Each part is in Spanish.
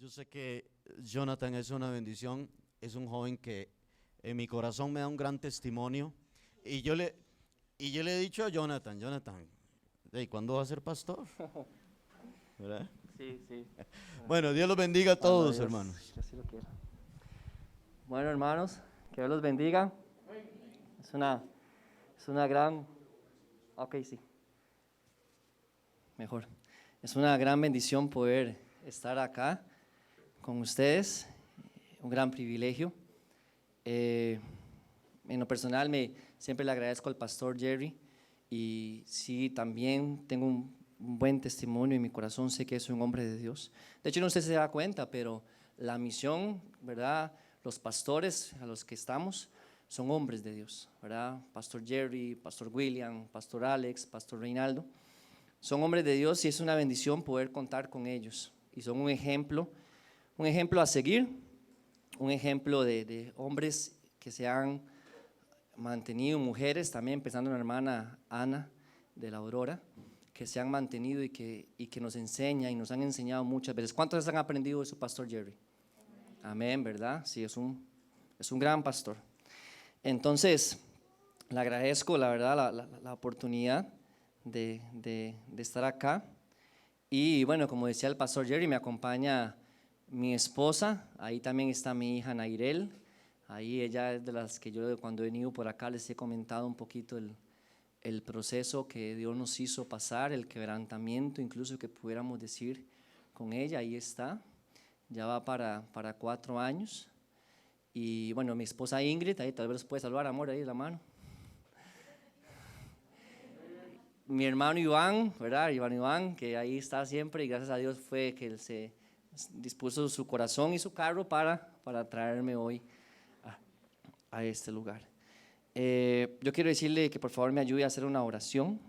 Yo sé que Jonathan es una bendición, es un joven que en mi corazón me da un gran testimonio. Y yo le, y yo le he dicho a Jonathan, "Ey, ¿cuándo va a ser pastor?" ¿Verdad? Sí, sí. Bueno, Dios los bendiga a Cuando todos, Dios, hermanos. que así lo quiera. Bueno, hermanos, que Dios los bendiga. Es una gran, ok, sí, mejor. Es una gran bendición poder estar acá con ustedes, un gran privilegio. En lo personal, siempre le agradezco al pastor Jerry y sí, también tengo un buen testimonio en mi corazón, sé que es un hombre de Dios. De hecho, no sé si se da cuenta, pero la misión, ¿verdad? Los pastores a los que estamos son hombres de Dios, ¿verdad? Pastor Jerry, Pastor William, Pastor Alex, Pastor Reinaldo. Son hombres de Dios y es una bendición poder contar con ellos. Y son un ejemplo a seguir, un ejemplo de hombres que se han mantenido, mujeres también, empezando en la hermana Ana de la Aurora, que se han mantenido y que nos enseña y nos han enseñado muchas veces. ¿Cuántos han aprendido de su pastor Jerry? Amén, ¿verdad? Sí, es un gran pastor. Entonces, le agradezco, la verdad, la oportunidad de estar acá. Y bueno, como decía el pastor Jerry, me acompaña mi esposa, ahí también está mi hija Nairel, ahí ella es de las que yo cuando he venido por acá les he comentado un poquito el proceso que Dios nos hizo pasar, el quebrantamiento, incluso que pudiéramos decir con ella, ahí está, ya va para 4 años. Y bueno, mi esposa Ingrid, ahí tal vez puede saludar, amor, ahí la mano. Mi hermano Iván, ¿verdad? Iván, que ahí está siempre y gracias a Dios fue que él se dispuso su corazón y su carro para traerme hoy a este lugar. Yo quiero decirle que por favor me ayude a hacer una oración.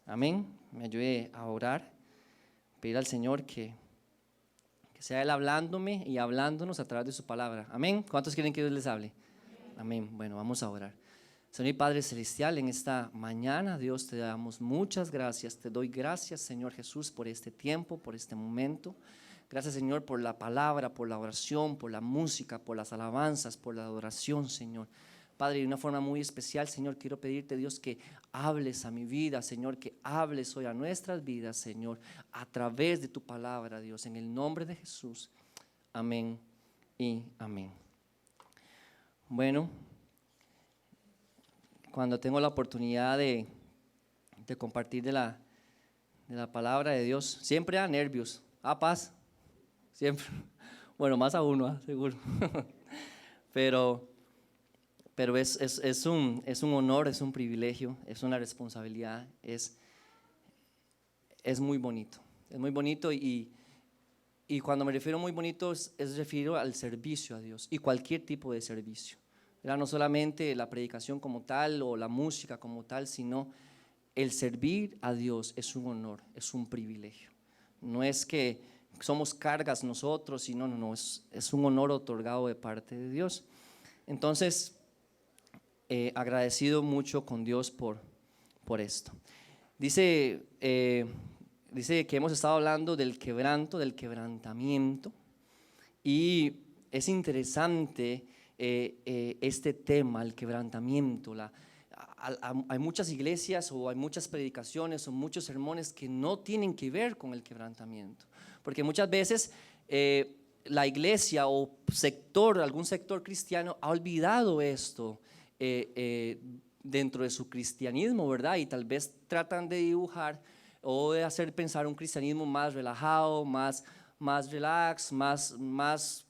Amén. Me ayude a orar, pedir al Señor que sea Él hablándome y hablándonos a través de su palabra. Amén. ¿Cuántos quieren que Dios les hable? Amén. Bueno, vamos a orar. Señor y Padre Celestial, en esta mañana, Dios, te damos muchas gracias. Te doy gracias, Señor Jesús, por este tiempo, por este momento. Gracias, Señor, por la palabra, por la oración, por la música, por las alabanzas, por la adoración, Señor. Padre, de una forma muy especial, Señor, quiero pedirte, Dios, que hables a mi vida, Señor, que hables hoy a nuestras vidas, Señor, a través de tu palabra, Dios, en el nombre de Jesús. Amén y amén. Bueno, cuando tengo la oportunidad de compartir de la palabra de Dios, siempre da nervios, paz, siempre, bueno, más a uno, seguro, pero es un honor, es un privilegio, es una responsabilidad, es muy bonito y cuando me refiero a muy bonito es refiero al servicio a Dios y cualquier tipo de servicio. No solamente la predicación como tal o la música como tal, sino el servir a Dios es un honor, es un privilegio. No es que somos cargas nosotros, sino es un honor otorgado de parte de Dios. Entonces, agradecido mucho con Dios por esto. Dice que hemos estado hablando del quebranto, del quebrantamiento, y es interesante este tema, el quebrantamiento. Hay muchas iglesias o hay muchas predicaciones o muchos sermones que no tienen que ver con el quebrantamiento, porque muchas veces la iglesia o algún sector cristiano ha olvidado esto dentro de su cristianismo, ¿verdad? Y tal vez tratan de dibujar o de hacer pensar un cristianismo más relajado, más relax, más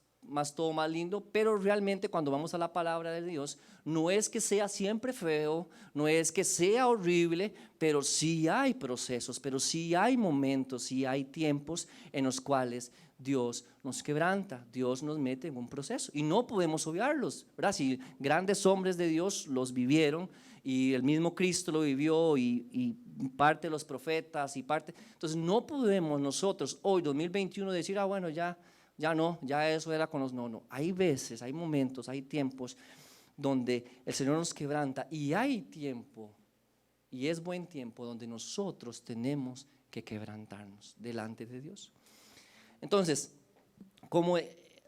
todo más lindo, pero realmente cuando vamos a la palabra de Dios, no es que sea siempre feo, no es que sea horrible, pero sí hay procesos, pero sí hay momentos, sí hay tiempos en los cuales Dios nos quebranta, Dios nos mete en un proceso y no podemos obviarlos, ¿verdad? Si grandes hombres de Dios los vivieron y el mismo Cristo lo vivió y parte de los profetas y parte, entonces no podemos nosotros hoy 2021 decir, bueno, ya no, ya eso era con los no. Hay veces, hay momentos, hay tiempos donde el Señor nos quebranta y hay tiempo, y es buen tiempo, donde nosotros tenemos que quebrantarnos delante de Dios. Entonces, como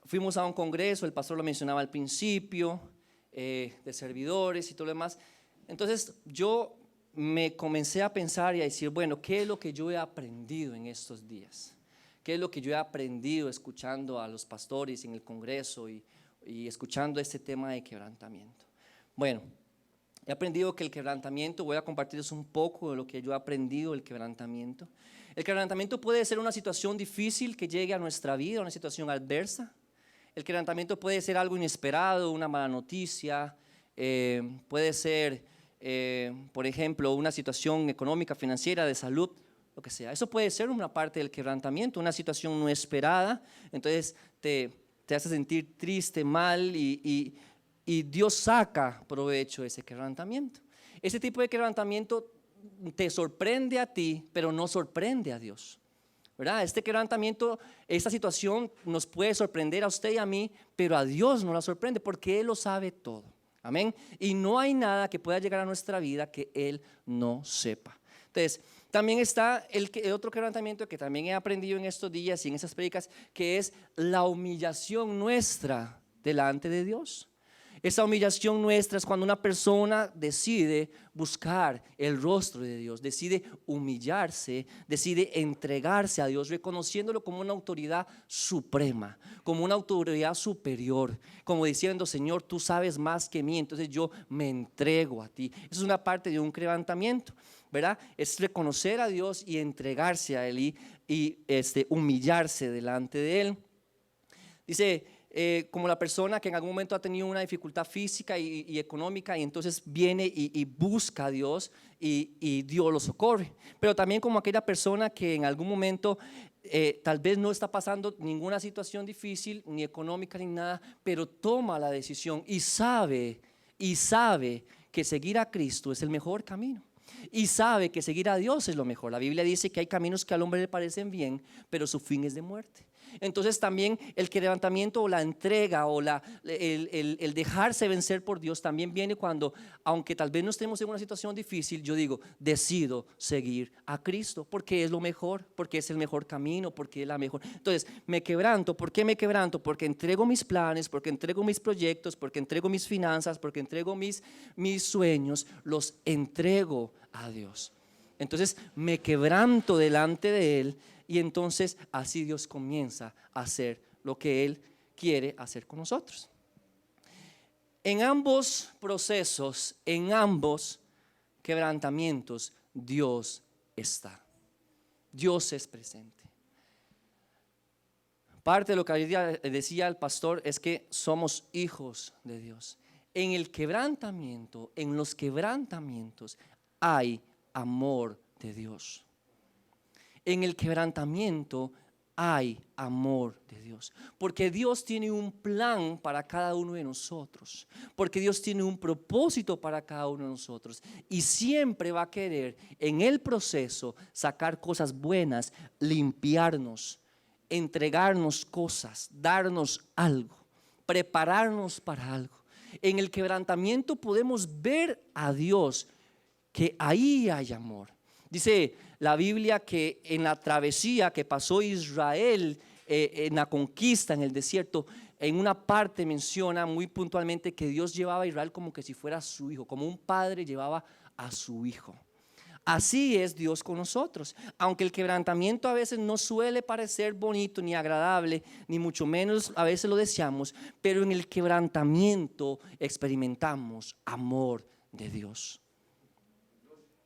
fuimos a un congreso, el pastor lo mencionaba al principio, de servidores y todo lo demás. Entonces yo me comencé a pensar y a decir, bueno, ¿qué es lo que yo he aprendido en estos días? ¿Qué es lo que yo he aprendido escuchando a los pastores en el congreso y escuchando este tema de quebrantamiento? Bueno, he aprendido que el quebrantamiento, voy a compartirles un poco de lo que yo he aprendido del quebrantamiento. El quebrantamiento puede ser una situación difícil que llegue a nuestra vida, una situación adversa. El quebrantamiento puede ser algo inesperado, una mala noticia, puede ser, por ejemplo, una situación económica, financiera, de salud, lo que sea. Eso puede ser una parte del quebrantamiento, una situación no esperada, entonces te hace sentir triste, mal y Dios saca provecho de ese quebrantamiento. Ese tipo de quebrantamiento te sorprende a ti, pero no sorprende a Dios, ¿verdad? Este quebrantamiento, esta situación nos puede sorprender a usted y a mí, pero a Dios no la sorprende porque Él lo sabe todo. Amén. Y no hay nada que pueda llegar a nuestra vida que Él no sepa. Entonces, también está el otro quebrantamiento que también he aprendido en estos días y en esas prédicas, que es la humillación nuestra delante de Dios. Esa humillación nuestra es cuando una persona decide buscar el rostro de Dios, decide humillarse, decide entregarse a Dios, reconociéndolo como una autoridad suprema, como una autoridad superior, como diciendo, Señor, tú sabes más que mí, entonces yo me entrego a ti. Eso es una parte de un quebrantamiento, ¿verdad? Es reconocer a Dios y entregarse a Él y humillarse delante de Él. Dice, como la persona que en algún momento ha tenido una dificultad física y económica y entonces viene y busca a Dios y Dios lo socorre. Pero también como aquella persona que en algún momento tal vez no está pasando ninguna situación difícil, ni económica ni nada, pero toma la decisión y sabe que seguir a Cristo es el mejor camino. Y sabe que seguir a Dios es lo mejor. La Biblia dice que hay caminos que al hombre le parecen bien, pero su fin es de muerte. Entonces también el quebrantamiento o la entrega o el dejarse vencer por Dios también viene cuando, aunque tal vez no estemos en una situación difícil, yo digo, decido seguir a Cristo porque es lo mejor, porque es el mejor camino, porque es la mejor. Entonces me quebranto. ¿Por qué me quebranto? Porque entrego mis planes, porque entrego mis proyectos, porque entrego mis finanzas, porque entrego mis sueños, los entrego a Dios. Entonces me quebranto delante de Él y entonces así Dios comienza a hacer lo que Él quiere hacer con nosotros. En ambos procesos, en ambos quebrantamientos, Dios está. Dios es presente. Parte de lo que decía el pastor es que somos hijos de Dios. En el quebrantamiento, en los quebrantamientos hay amor de Dios. En el quebrantamiento hay amor de Dios, porque Dios tiene un plan para cada uno de nosotros, porque Dios tiene un propósito para cada uno de nosotros y siempre va a querer en el proceso sacar cosas buenas, limpiarnos, entregarnos cosas, darnos algo, prepararnos para algo. En el quebrantamiento podemos ver a Dios, que ahí hay amor. Dice la Biblia que en la travesía que pasó Israel, en la conquista en el desierto, en una parte menciona muy puntualmente que Dios llevaba a Israel como que si fuera su hijo, como un padre llevaba a su hijo. Así es Dios con nosotros. Aunque el quebrantamiento a veces no suele parecer bonito ni agradable, ni mucho menos a veces lo deseamos, pero en el quebrantamiento experimentamos amor de Dios.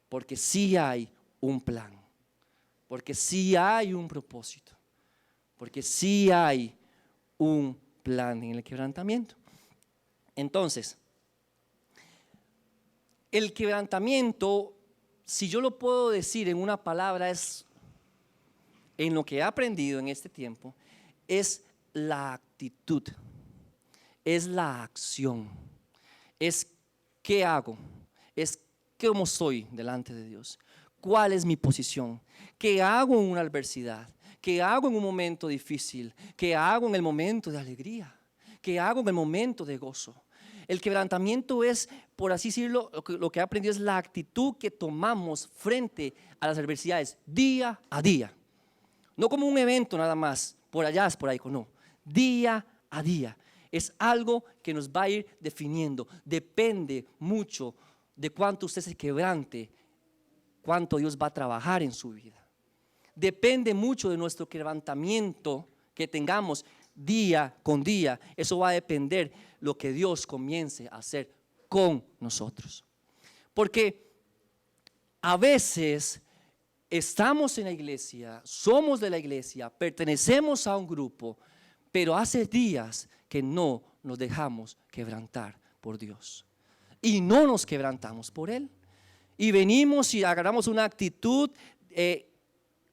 Porque sí hay un plan, porque sí hay un propósito, porque sí hay un plan en el quebrantamiento. Entonces, el quebrantamiento, si yo lo puedo decir en una palabra, es en lo que he aprendido en este tiempo, es la actitud, es la acción, es qué hago, es cómo soy delante de Dios, cuál es mi posición, qué hago en una adversidad, qué hago en un momento difícil, qué hago en el momento de alegría, qué hago en el momento de gozo. El quebrantamiento es, por así decirlo, lo que he aprendido es la actitud que tomamos frente a las adversidades día a día. No como un evento nada más, por allá, por ahí, no. día a día. Es algo que nos va a ir definiendo. Depende mucho de cuánto usted se quebrante, cuánto Dios va a trabajar en su vida. Depende mucho de nuestro quebrantamiento que tengamos día con día. Eso va a depender lo que Dios comience a hacer con nosotros. Porque a veces estamos en la iglesia, somos de la iglesia, pertenecemos a un grupo, pero hace días que no nos dejamos quebrantar por Dios. Y no nos quebrantamos por Él. Y venimos y agarramos una actitud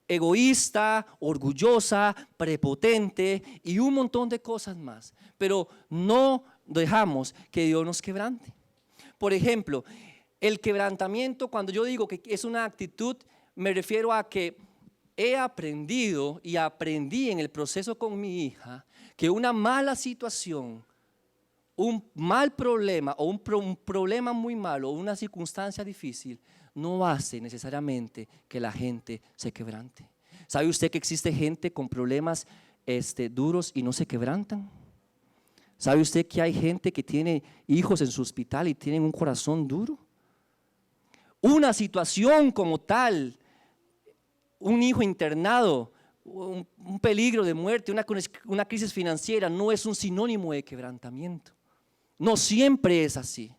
egoísta, orgullosa, prepotente y un montón de cosas más. Pero no dejamos que Dios nos quebrante. Por ejemplo, el quebrantamiento, cuando yo digo que es una actitud, me refiero a que he aprendido y aprendí en el proceso con mi hija que una mala situación, un mal problema o un problema muy malo o una circunstancia difícil no hace necesariamente que la gente se quebrante. ¿Sabe usted que existe gente con problemas duros y no se quebrantan? ¿Sabe usted que hay gente que tiene hijos en su hospital y tienen un corazón duro? Una situación como tal, un hijo internado, un peligro de muerte, una crisis financiera no es un sinónimo de quebrantamiento. No siempre es así.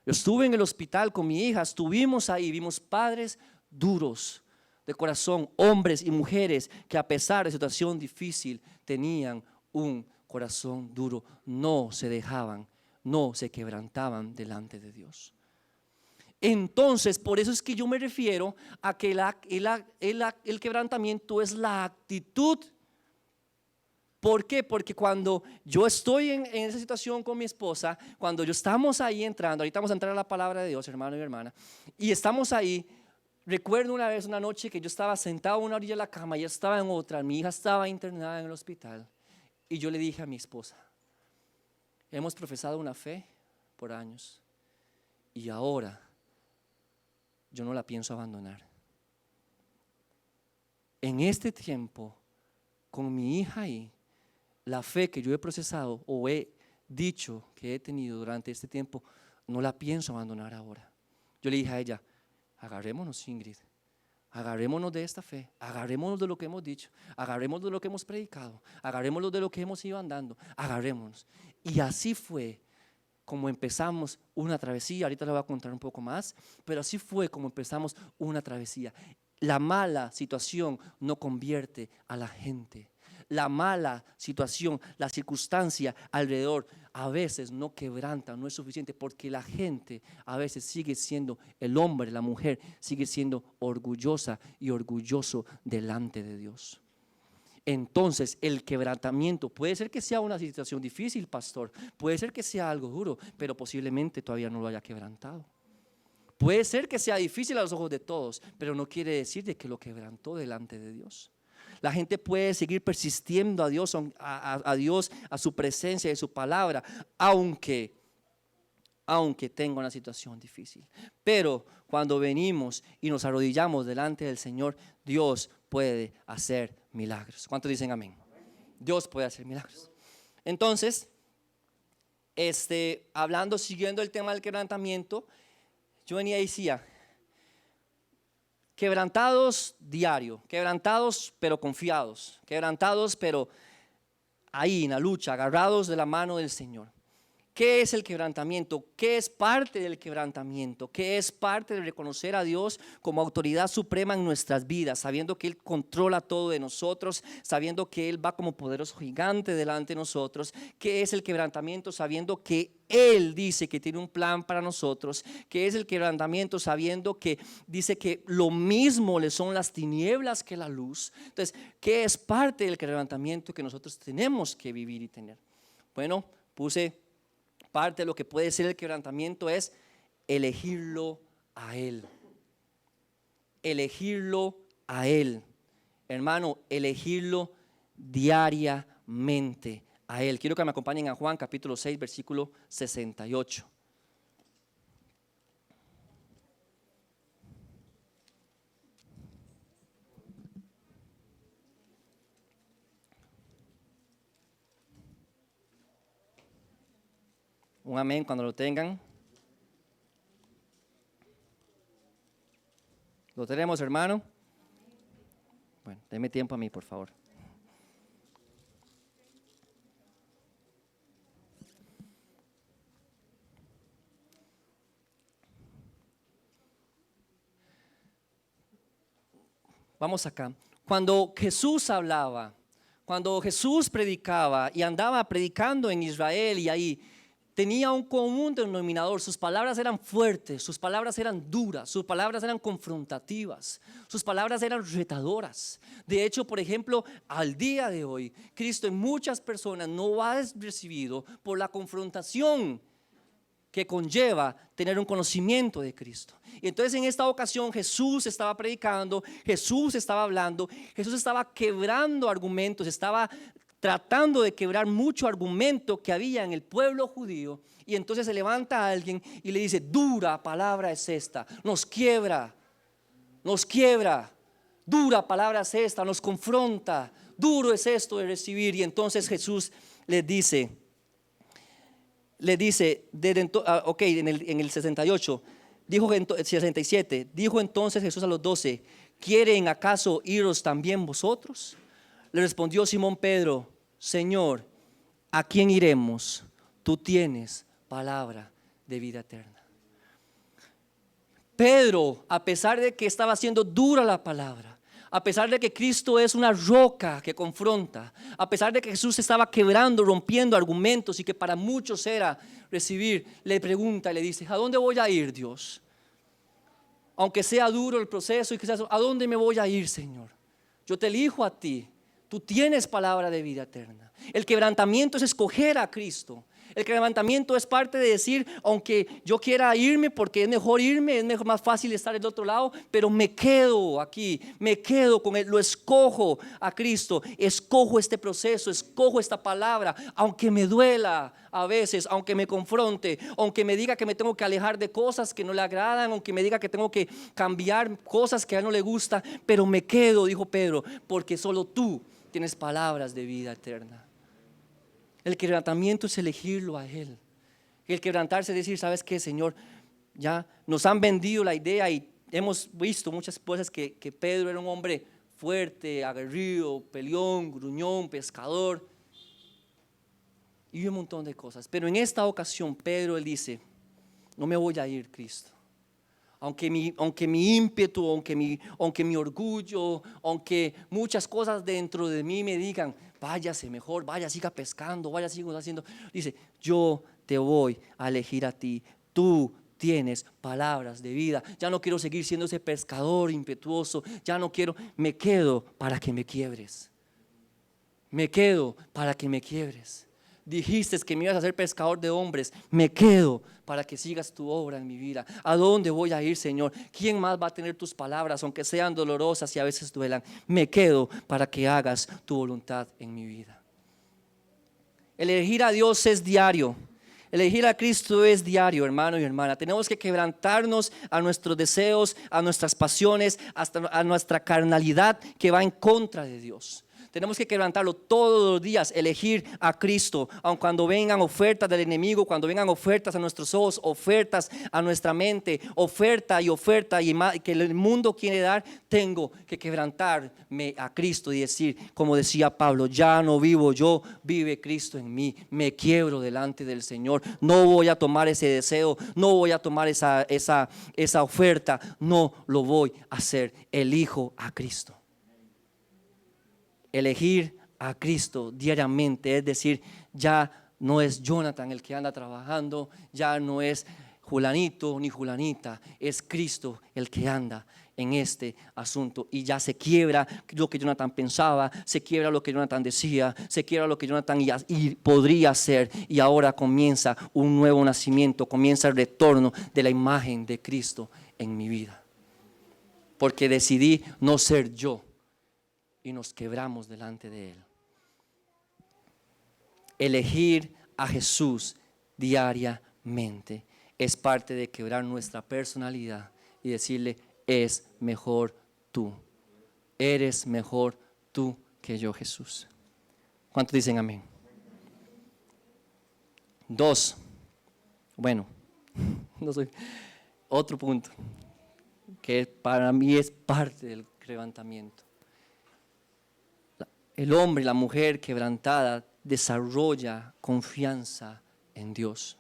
Yo estuve en el hospital con mi hija, estuvimos ahí, vimos padres duros de corazón, hombres y mujeres que a pesar de situación difícil tenían un corazón duro, no se dejaban, no se quebrantaban delante de Dios. Entonces, por eso es que yo me refiero a que el quebrantamiento es la actitud. ¿Por qué? Porque cuando yo estoy en esa situación con mi esposa, cuando yo estamos ahí entrando, ahorita vamos a entrar a la palabra de Dios, hermano y hermana, y estamos ahí, recuerdo una vez, una noche que yo estaba sentado en una orilla de la cama, ella estaba en otra, mi hija estaba internada en el hospital, y yo le dije a mi esposa, hemos profesado una fe por años, y ahora yo no la pienso abandonar. En este tiempo, con mi hija ahí, la fe que yo he procesado o he dicho que he tenido durante este tiempo, no la pienso abandonar ahora. Yo le dije a ella, agarrémonos, Ingrid, agarrémonos de esta fe, agarrémonos de lo que hemos dicho, agarrémonos de lo que hemos predicado, agarrémonos de lo que hemos ido andando, agarrémonos. Y así fue como empezamos una travesía. Ahorita le voy a contar un poco más, pero así fue como empezamos una travesía. La mala situación no convierte a la gente. La mala situación, la circunstancia alrededor a veces no quebranta, no es suficiente, porque la gente a veces sigue siendo, el hombre, la mujer sigue siendo orgullosa y orgulloso delante de Dios. Entonces el quebrantamiento puede ser que sea una situación difícil, pastor, puede ser que sea algo duro, pero posiblemente todavía no lo haya quebrantado. Puede ser que sea difícil a los ojos de todos, pero no quiere decir de que lo quebrantó delante de Dios. La gente puede seguir persistiendo a Dios, a su presencia y a su palabra, aunque tenga una situación difícil. Pero cuando venimos y nos arrodillamos delante del Señor, Dios puede hacer milagros. ¿Cuántos dicen amén? Dios puede hacer milagros. Entonces, siguiendo el tema del quebrantamiento, yo venía y decía, quebrantados diario, quebrantados pero confiados, quebrantados pero ahí en la lucha, agarrados de la mano del Señor. ¿Qué es el quebrantamiento? ¿Qué es parte del quebrantamiento? ¿Qué es parte de reconocer a Dios como autoridad suprema en nuestras vidas? Sabiendo que Él controla todo de nosotros, sabiendo que Él va como poderoso gigante delante de nosotros. ¿Qué es el quebrantamiento? Sabiendo que Él dice que tiene un plan para nosotros. ¿Qué es el quebrantamiento? Sabiendo que dice que lo mismo le son las tinieblas que la luz. Entonces, ¿qué es parte del quebrantamiento que nosotros tenemos que vivir y tener? Bueno, parte de lo que puede ser el quebrantamiento es elegirlo a Él. Elegirlo a Él. Hermano, elegirlo diariamente a Él. Quiero que me acompañen a Juan capítulo 6, versículo 68. Un amén cuando lo tengan. ¿Lo tenemos, hermano? Bueno, deme tiempo a mí, por favor. Vamos acá. Cuando Jesús hablaba, cuando Jesús predicaba y andaba predicando en Israel y ahí, tenía un común denominador. Sus palabras eran fuertes, sus palabras eran duras, sus palabras eran confrontativas, sus palabras eran retadoras. De hecho, por ejemplo, al día de hoy, Cristo en muchas personas no ha recibido por la confrontación que conlleva tener un conocimiento de Cristo. Y entonces en esta ocasión Jesús estaba predicando, Jesús estaba hablando, Jesús estaba quebrando argumentos, estaba tratando de quebrar mucho argumento que había en el pueblo judío. Y entonces se levanta alguien y le dice: dura palabra es esta, nos quiebra, dura palabra es esta, nos confronta, duro es esto de recibir. Y entonces Jesús les dice, en el 68, 67, dijo entonces Jesús a los 12: ¿quieren acaso iros también vosotros? Le respondió Simón Pedro: Señor, ¿a quién iremos? Tú tienes palabra de vida eterna. Pedro, a pesar de que estaba siendo dura la palabra, a pesar de que Cristo es una roca que confronta, a pesar de que Jesús estaba quebrando, rompiendo argumentos y que para muchos era recibir, le pregunta y le dice: ¿a dónde voy a ir, Dios? Aunque sea duro el proceso y quizás, ¿a dónde me voy a ir, Señor? Yo te elijo a ti, tú tienes palabra de vida eterna. El quebrantamiento es escoger a Cristo. El quebrantamiento es parte de decir: aunque yo quiera irme porque es mejor irme, es mejor, más fácil estar del otro lado, pero me quedo aquí, me quedo con él, lo escojo a Cristo, escojo este proceso, escojo esta palabra, aunque me duela a veces, aunque me confronte, aunque me diga que me tengo que alejar de cosas que no le agradan, aunque me diga que tengo que cambiar cosas que a él no le gusta, pero me quedo, dijo Pedro, porque solo tú tienes palabras de vida eterna. El quebrantamiento es elegirlo a Él. El quebrantarse es decir: ¿sabes qué, Señor? Ya nos han vendido la idea y hemos visto muchas cosas que Pedro era un hombre fuerte, aguerrido, peleón, gruñón, pescador y un montón de cosas. Pero en esta ocasión Pedro, él dice: no me voy a ir, Cristo. Aunque mi ímpetu, aunque mi orgullo, aunque muchas cosas dentro de mí me digan: váyase mejor, vaya, siga pescando, vaya, siga haciendo. Dice: yo te voy a elegir a ti, tú tienes palabras de vida. Ya no quiero seguir siendo ese pescador impetuoso, ya no quiero, me quedo para que me quiebres. Me quedo para que me quiebres. Dijiste que me ibas a hacer pescador de hombres, me quedo para que sigas tu obra en mi vida. ¿A dónde voy a ir, Señor? ¿Quién más va a tener tus palabras, aunque sean dolorosas y a veces duelan? Me quedo para que hagas tu voluntad en mi vida. El elegir a Dios es diario. Elegir a Cristo es diario, hermano y hermana. Tenemos que quebrantarnos a nuestros deseos, a nuestras pasiones, hasta a nuestra carnalidad que va en contra de Dios. Tenemos que quebrantarlo todos los días, elegir a Cristo, aun cuando vengan ofertas del enemigo, cuando vengan ofertas a nuestros ojos, ofertas a nuestra mente, oferta y que el mundo quiere dar. Tengo que quebrantarme a Cristo y decir, como decía Pablo: ya no vivo yo, vive Cristo en mí. Me quiebro delante del Señor. No voy a tomar ese deseo, no voy a tomar esa oferta, no lo voy a hacer. Elijo a Cristo. Elegir a Cristo diariamente, es decir, ya no es Jonathan el que anda trabajando, ya no es Julanito ni Julanita, es Cristo el que anda en este asunto. Y ya se quiebra lo que Jonathan pensaba, se quiebra lo que Jonathan decía, se quiebra lo que Jonathan podría hacer, y ahora comienza un nuevo nacimiento, comienza el retorno de la imagen de Cristo en mi vida, porque decidí no ser yo y nos quebramos delante de Él. Elegir a Jesús diariamente es parte de quebrar nuestra personalidad y decirle: es mejor tú, eres mejor tú que yo, Jesús. ¿Cuántos dicen amén? 2. Bueno, no soy. Otro punto, que para mí es parte del quebrantamiento. El hombre y la mujer quebrantada desarrolla confianza en Dios.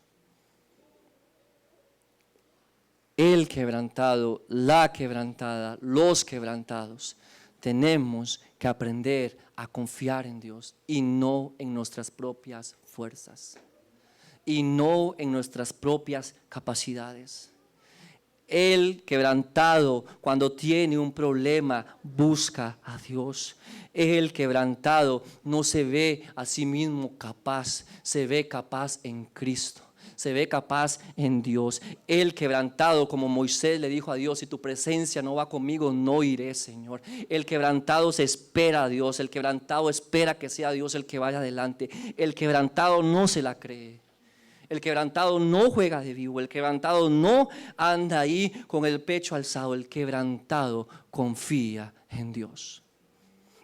El quebrantado, la quebrantada, los quebrantados, tenemos que aprender a confiar en Dios y no en nuestras propias fuerzas y no en nuestras propias capacidades. El quebrantado, cuando tiene un problema, busca a Dios. El quebrantado no se ve a sí mismo capaz, se ve capaz en Cristo, se ve capaz en Dios. El quebrantado, como Moisés le dijo a Dios: si tu presencia no va conmigo, no iré, Señor. El quebrantado se espera a Dios, el quebrantado espera que sea Dios el que vaya adelante. El quebrantado no se la cree. El quebrantado no juega de vivo, el quebrantado no anda ahí con el pecho alzado, el quebrantado confía en Dios.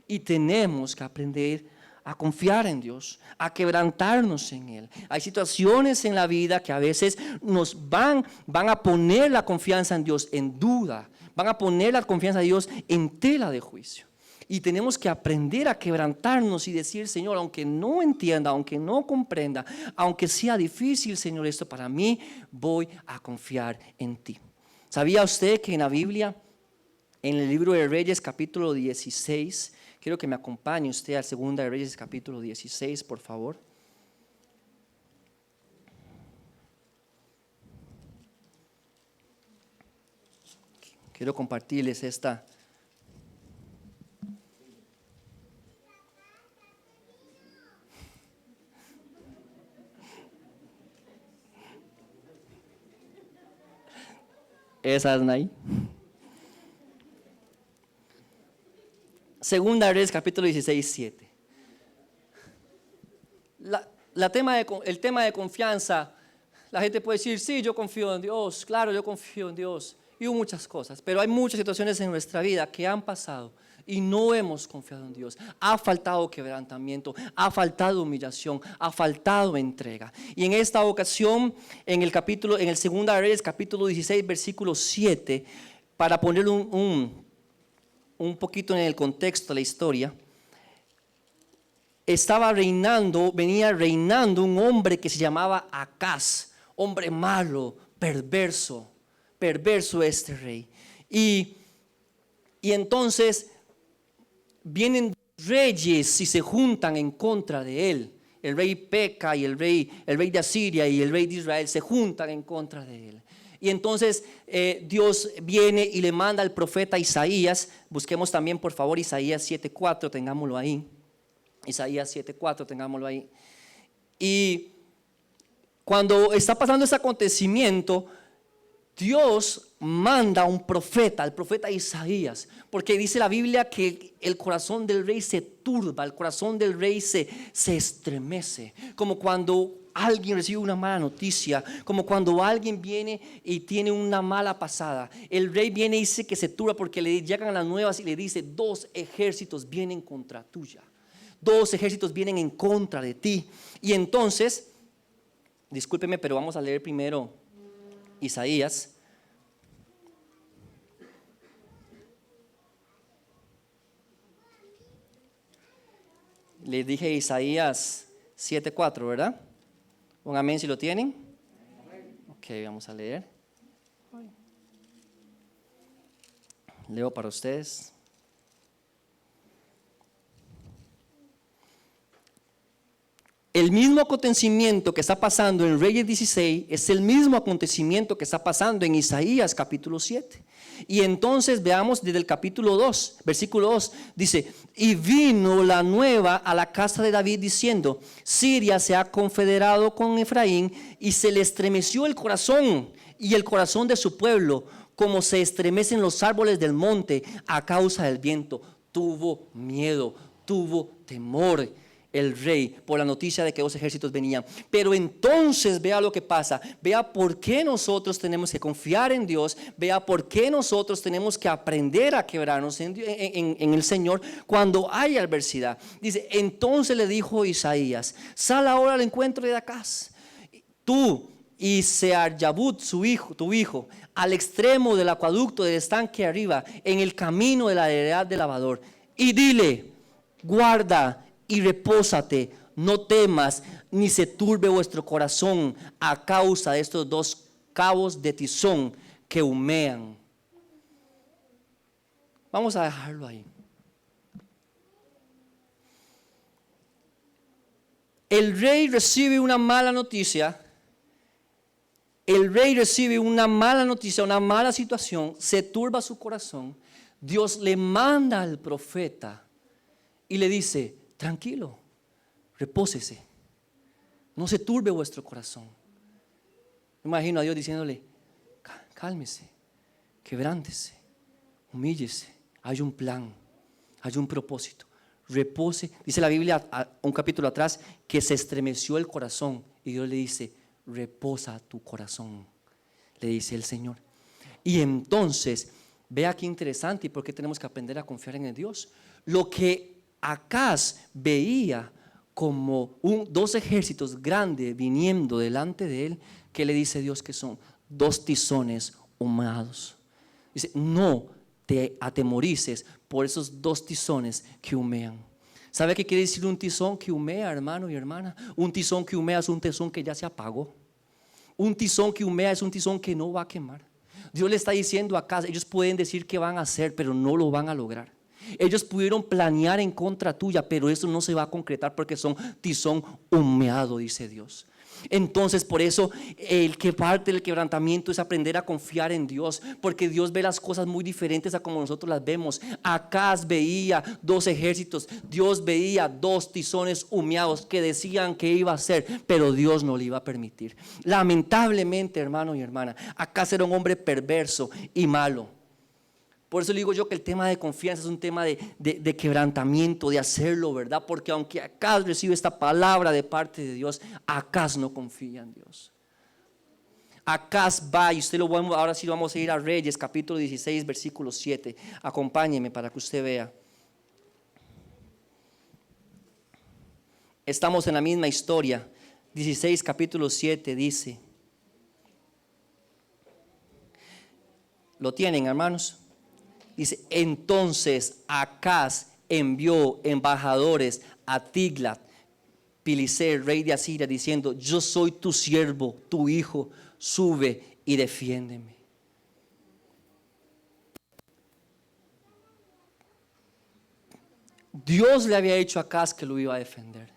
Y tenemos que aprender a confiar en Dios, a quebrantarnos en Él. Hay situaciones en la vida que a veces nos van a poner la confianza en Dios en duda, van a poner la confianza en Dios en tela de juicio. Y tenemos que aprender a quebrantarnos y decir: Señor, aunque no entienda, aunque no comprenda, aunque sea difícil, Señor, esto para mí, voy a confiar en ti. ¿Sabía usted que en la Biblia, en el libro de Reyes capítulo 16, quiero que me acompañe usted al 2 de Reyes capítulo 16, por favor? Quiero compartirles esta esa es ahí. Segunda de Reyes capítulo 16, 7. El tema de confianza, la gente puede decir: sí, yo confío en Dios, claro, yo confío en Dios, y muchas cosas, pero hay muchas situaciones en nuestra vida que han pasado y no hemos confiado en Dios. Ha faltado quebrantamiento, ha faltado humillación, ha faltado entrega. Y en esta ocasión, en el Segunda de Reyes capítulo 16, versículo 7, para poner un poquito en el contexto de la historia, venía reinando un hombre que se llamaba Acaz, hombre malo, perverso este rey. Y entonces vienen reyes y se juntan en contra de él. El rey Peca y el rey de Asiria y el rey de Israel se juntan en contra de él. Y entonces Dios viene y le manda al profeta Isaías. Busquemos también, por favor, Isaías 7:4, tengámoslo ahí. Isaías 7:4, tengámoslo ahí. Y cuando está pasando ese acontecimiento, Dios manda a un profeta, al profeta Isaías, porque dice la Biblia que el corazón del rey se turba, el corazón del rey se estremece, como cuando alguien recibe una mala noticia, como cuando alguien viene y tiene una mala pasada. El rey viene y dice que se turba porque le llegan las nuevas y le dice: 2 ejércitos vienen contra tuya, 2 ejércitos vienen en contra de ti. Y entonces, discúlpeme, pero vamos a leer primero Isaías. Les dije Isaías 7:4, ¿verdad? Un amén si lo tienen. Ok, vamos a leer. Leo para ustedes. El mismo acontecimiento que está pasando en Reyes 16 es el mismo acontecimiento que está pasando en Isaías capítulo 7. Y entonces veamos desde el capítulo 2, versículo 2, dice: y vino la nueva a la casa de David diciendo: Siria se ha confederado con Efraín, y se le estremeció el corazón y el corazón de su pueblo, como se estremecen los árboles del monte a causa del viento. Tuvo miedo, tuvo temor el rey por la noticia de que 2 ejércitos venían. Pero entonces vea lo que pasa, vea por qué nosotros tenemos que confiar en Dios, vea por qué nosotros tenemos que aprender a quebrarnos en el Señor cuando hay adversidad. Dice: entonces le dijo Isaías: sal ahora al encuentro de Acaz, tú y Sear-Yabut, tu hijo, al extremo del acueducto del estanque arriba, en el camino de la heredad del lavador. Y dile, guarda y repósate, no temas, ni se turbe vuestro corazón a causa de estos dos cabos de tizón que humean. Vamos a dejarlo ahí. El rey recibe una mala noticia. El rey recibe una mala noticia, una mala situación, se turba su corazón. Dios le manda al profeta y le dice, tranquilo, repósese, no se turbe vuestro corazón. Me imagino a Dios diciéndole, cálmese, quebrántese, humíllese, hay un plan, hay un propósito, repose. Dice la Biblia, un capítulo atrás, que se estremeció el corazón y Dios le dice, reposa tu corazón, le dice el Señor. Y entonces, vea qué interesante y por qué tenemos que aprender a confiar en el Dios. Lo que Acaz veía como dos ejércitos grandes viniendo delante de él, que le dice Dios que son dos tizones humeados. Dice, no te atemorices por esos dos tizones que humean. ¿Sabe qué quiere decir un tizón que humea, hermano y hermana? Un tizón que humea es un tizón que ya se apagó. Un tizón que humea es un tizón que no va a quemar. Dios le está diciendo acá, ellos pueden decir que van a hacer, pero no lo van a lograr. Ellos pudieron planear en contra tuya, pero eso no se va a concretar porque son tizón humeado, dice Dios. Entonces, por eso el que parte del quebrantamiento es aprender a confiar en Dios, porque Dios ve las cosas muy diferentes a como nosotros las vemos. Acaz veía dos ejércitos, Dios veía dos tizones humeados que decían que iba a hacer, pero Dios no le iba a permitir. Lamentablemente, hermano y hermana, Acaz era un hombre perverso y malo. Por eso le digo yo que el tema de confianza es un tema de quebrantamiento, de hacerlo, ¿verdad? Porque aunque Acaz recibe esta palabra de parte de Dios, Acaz no confía en Dios. Acaz va, y usted lo vamos, ahora sí vamos a ir a Reyes, capítulo 16, versículo 7. Acompáñeme para que usted vea. Estamos en la misma historia. 16, capítulo 7 dice. ¿Lo tienen, hermanos? Dice, entonces Acaz envió embajadores a Tiglat-Pileser, rey de Asiria, diciendo, yo soy tu siervo, tu hijo, sube y defiéndeme. Dios le había dicho a Acaz que lo iba a defender.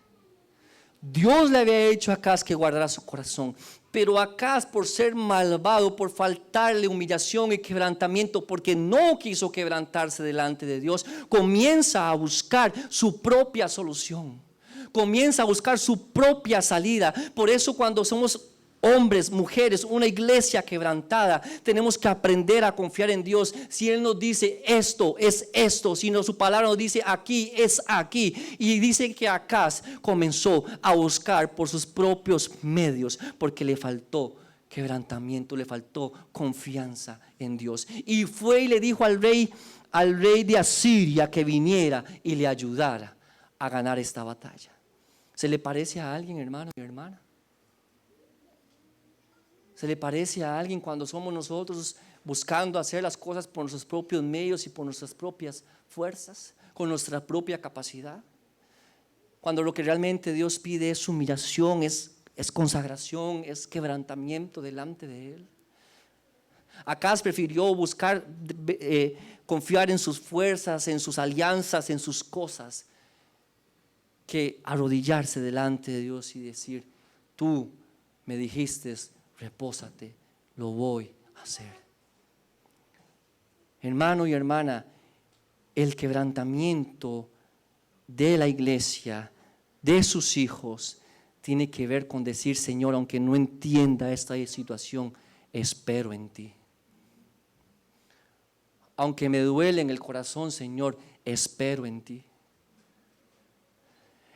Dios le había dicho a Acaz que guardara su corazón. Pero Acaz, por ser malvado, por faltarle humillación y quebrantamiento, porque no quiso quebrantarse delante de Dios, comienza a buscar su propia solución, comienza a buscar su propia salida. Por eso cuando somos hombres, mujeres, una iglesia quebrantada, tenemos que aprender a confiar en Dios. Si Él nos dice esto, es esto. Si su palabra nos dice aquí, es aquí. Y dice que Acaz comenzó a buscar por sus propios medios, porque le faltó quebrantamiento, le faltó confianza en Dios. Y fue y le dijo al rey de Asiria que viniera y le ayudara a ganar esta batalla. ¿Se le parece a alguien, hermano y hermana? ¿Se le parece a alguien cuando somos nosotros buscando hacer las cosas por nuestros propios medios y por nuestras propias fuerzas, con nuestra propia capacidad? Cuando lo que realmente Dios pide es humillación, es consagración, es quebrantamiento delante de Él. Acaz prefirió buscar confiar en sus fuerzas, en sus alianzas, en sus cosas, que arrodillarse delante de Dios y decir, tú me dijiste, repósate, lo voy a hacer. Hermano y hermana, el quebrantamiento de la iglesia, de sus hijos, tiene que ver con decir, Señor, aunque no entienda esta situación, espero en ti. Aunque me duele en el corazón, Señor, espero en ti.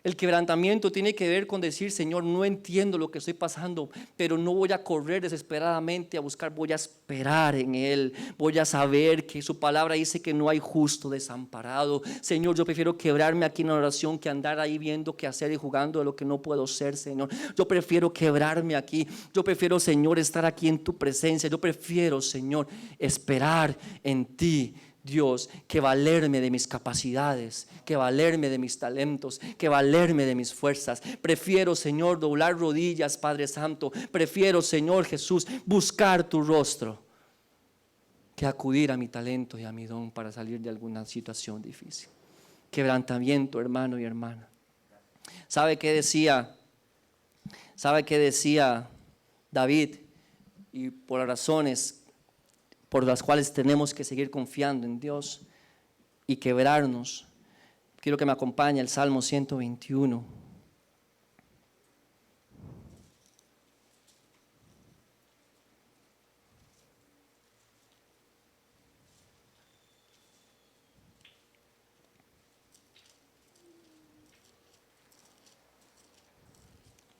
El quebrantamiento tiene que ver con decir, Señor, no entiendo lo que estoy pasando, pero no voy a correr desesperadamente a buscar, voy a esperar en Él. Voy a saber que su palabra dice que no hay justo desamparado. Señor, yo prefiero quebrarme aquí en oración que andar ahí viendo qué hacer y jugando de lo que no puedo ser, Señor. Yo prefiero quebrarme aquí. Yo prefiero, Señor, estar aquí en tu presencia. Yo prefiero, Señor, esperar en ti, Dios, que valerme de mis capacidades, que valerme de mis talentos, que valerme de mis fuerzas. Prefiero, Señor, doblar rodillas, Padre Santo. Prefiero, Señor Jesús, buscar tu rostro que acudir a mi talento y a mi don para salir de alguna situación difícil. Quebrantamiento, hermano y hermana. ¿Sabe qué decía? ¿Sabe qué decía David? Y por las razones por las cuales tenemos que seguir confiando en Dios y quebrarnos. Quiero que me acompañe el Salmo 121.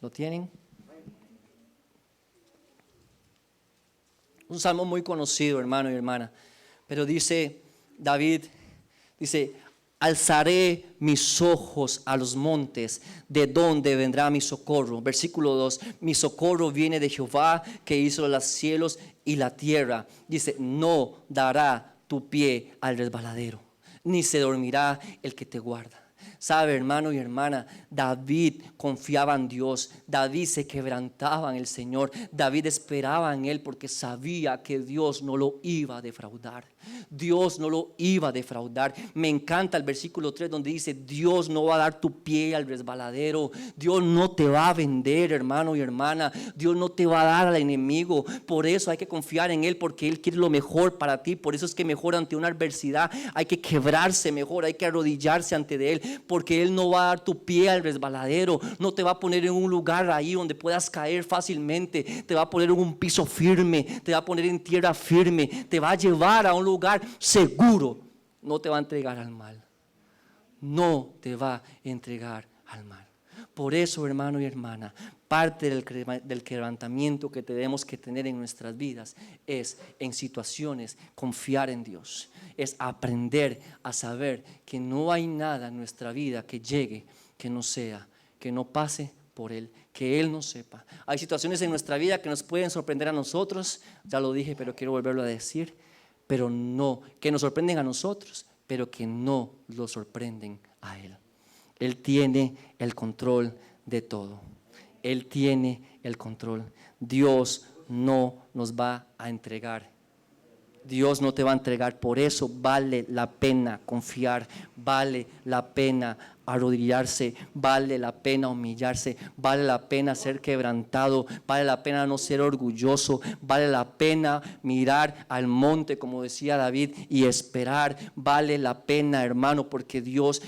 ¿Lo tienen? Un salmo muy conocido, hermano y hermana. Pero dice David, dice, alzaré mis ojos a los montes, ¿de dónde vendrá mi socorro? Versículo 2, mi socorro viene de Jehová, que hizo los cielos y la tierra. Dice, no dará tu pie al resbaladero, ni se dormirá el que te guarda. Sabe, hermano y hermana, David confiaba en Dios. David se quebrantaba en el Señor. David esperaba en Él porque sabía que Dios no lo iba a defraudar. Dios no lo iba a defraudar. Me encanta el versículo 3 donde dice, Dios no va a dar tu pie al resbaladero. Dios no te va a vender, hermano y hermana. Dios no te va a dar al enemigo. Por eso hay que confiar en Él, porque Él quiere lo mejor para ti. Por eso es que mejor ante una adversidad hay que quebrarse mejor, hay que arrodillarse ante de Él, porque Él no va a dar tu pie al resbaladero. No te va a poner en un lugar ahí donde puedas caer fácilmente. Te va a poner en un piso firme, te va a poner en tierra firme, te va a llevar a un lugar seguro. No te va a entregar al mal. No te va a entregar al mal. Por eso, hermano y hermana, parte del quebrantamiento que tenemos que tener en nuestras vidas es en situaciones confiar en Dios. Es aprender a saber que no hay nada en nuestra vida que llegue, que no sea, que no pase por Él, que Él no sepa. Hay situaciones en nuestra vida que nos pueden sorprender a nosotros, ya lo dije, pero quiero volverlo a decir, pero no, que nos sorprenden a nosotros, pero que no lo sorprenden a Él. Él tiene el control de todo. Él tiene el control. Dios no nos va a entregar. Dios no te va a entregar. Por eso vale la pena confiar. Vale la pena arrodillarse. Vale la pena humillarse. Vale la pena ser quebrantado. Vale la pena no ser orgulloso. Vale la pena mirar al monte, como decía David, y esperar. Vale la pena, hermano, porque Dios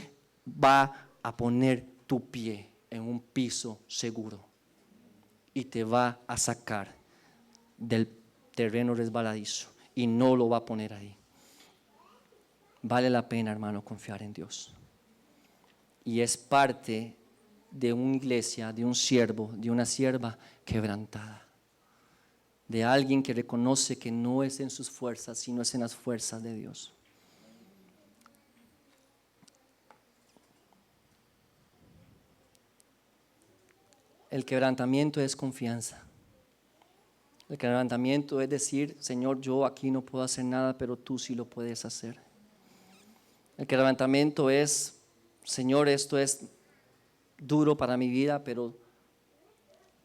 va a poner tu pie en un piso seguro y te va a sacar del terreno resbaladizo y no lo va a poner ahí. Vale la pena, hermano, confiar en Dios. Y es parte de una iglesia, de un siervo, de una sierva quebrantada, de alguien que reconoce que no es en sus fuerzas, sino es en las fuerzas de Dios. El quebrantamiento es confianza. El quebrantamiento es decir, Señor, yo aquí no puedo hacer nada, pero tú sí lo puedes hacer. El quebrantamiento es, Señor, esto es duro para mi vida, pero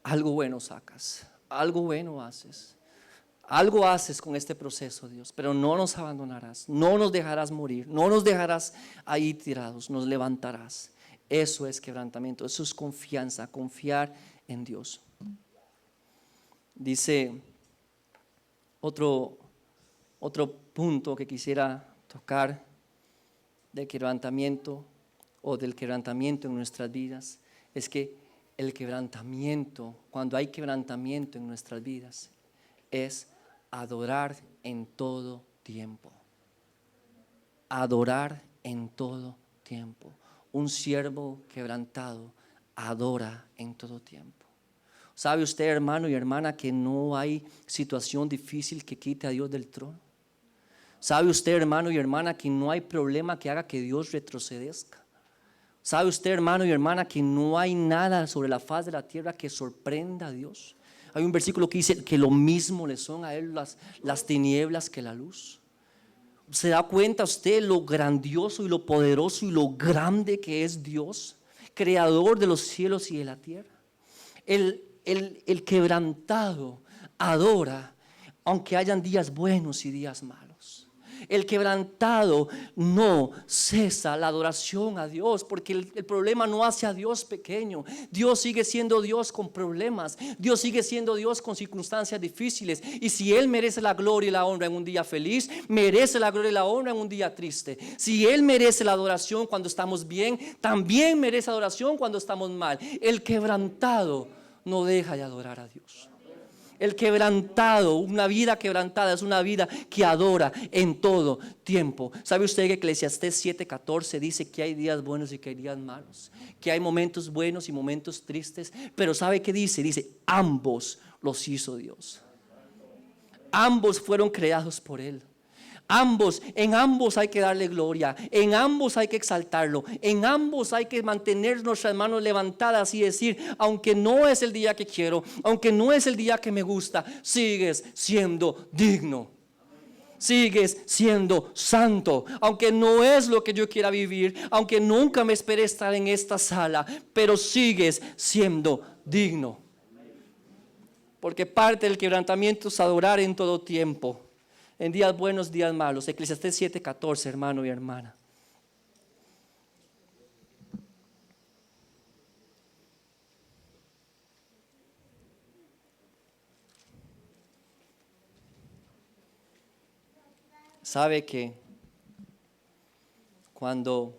algo bueno sacas, algo bueno haces. Algo haces con este proceso, Dios, pero no nos abandonarás, no nos dejarás morir, no nos dejarás ahí tirados, nos levantarás. Eso es quebrantamiento, eso es confianza, confiar en Dios. Dice otro punto que quisiera tocar del quebrantamiento o del quebrantamiento en nuestras vidas, es que el quebrantamiento, cuando hay quebrantamiento en nuestras vidas, es adorar en todo tiempo. Adorar en todo tiempo. un siervo quebrantado adora en todo tiempo. ¿Sabe usted, hermano y hermana, que no hay situación difícil que quite a Dios del trono? ¿Sabe usted, hermano y hermana, que no hay problema que haga que Dios retrocedezca? ¿Sabe usted, hermano y hermana, que no hay nada sobre la faz de la tierra que sorprenda a Dios? Hay un versículo que dice que lo mismo le son a Él las tinieblas que la luz. ¿Se da cuenta usted lo grandioso y lo poderoso y lo grande que es Dios, creador de los cielos y de la tierra? El quebrantado adora, aunque hayan días buenos y días malos. El quebrantado no cesa la adoración a Dios, porque el problema no hace a Dios pequeño. Dios sigue siendo Dios con problemas. Dios sigue siendo Dios con circunstancias difíciles. Y si Él merece la gloria y la honra en un día feliz, merece la gloria y la honra en un día triste. Si Él merece la adoración cuando estamos bien, también merece adoración cuando estamos mal. El quebrantado no deja de adorar a Dios. El quebrantado, una vida quebrantada es una vida que adora en todo tiempo. ¿Sabe usted que Eclesiastés 7:14 dice que hay días buenos y que hay días malos? Que hay momentos buenos y momentos tristes. Pero ¿sabe qué dice? Dice, ambos los hizo Dios. Ambos fueron creados por Él. En ambos hay que darle gloria, en ambos hay que exaltarlo, en ambos hay que mantener nuestras manos levantadas y decir, aunque no es el día que quiero, aunque no es el día que me gusta, sigues siendo digno. Sigues siendo santo, aunque no es lo que yo quiera vivir, aunque nunca me esperé estar en esta sala, pero sigues siendo digno. Porque parte del quebrantamiento es adorar en todo tiempo. En días buenos, días malos. Eclesiastés 7:14, hermano y hermana. Sabe que cuando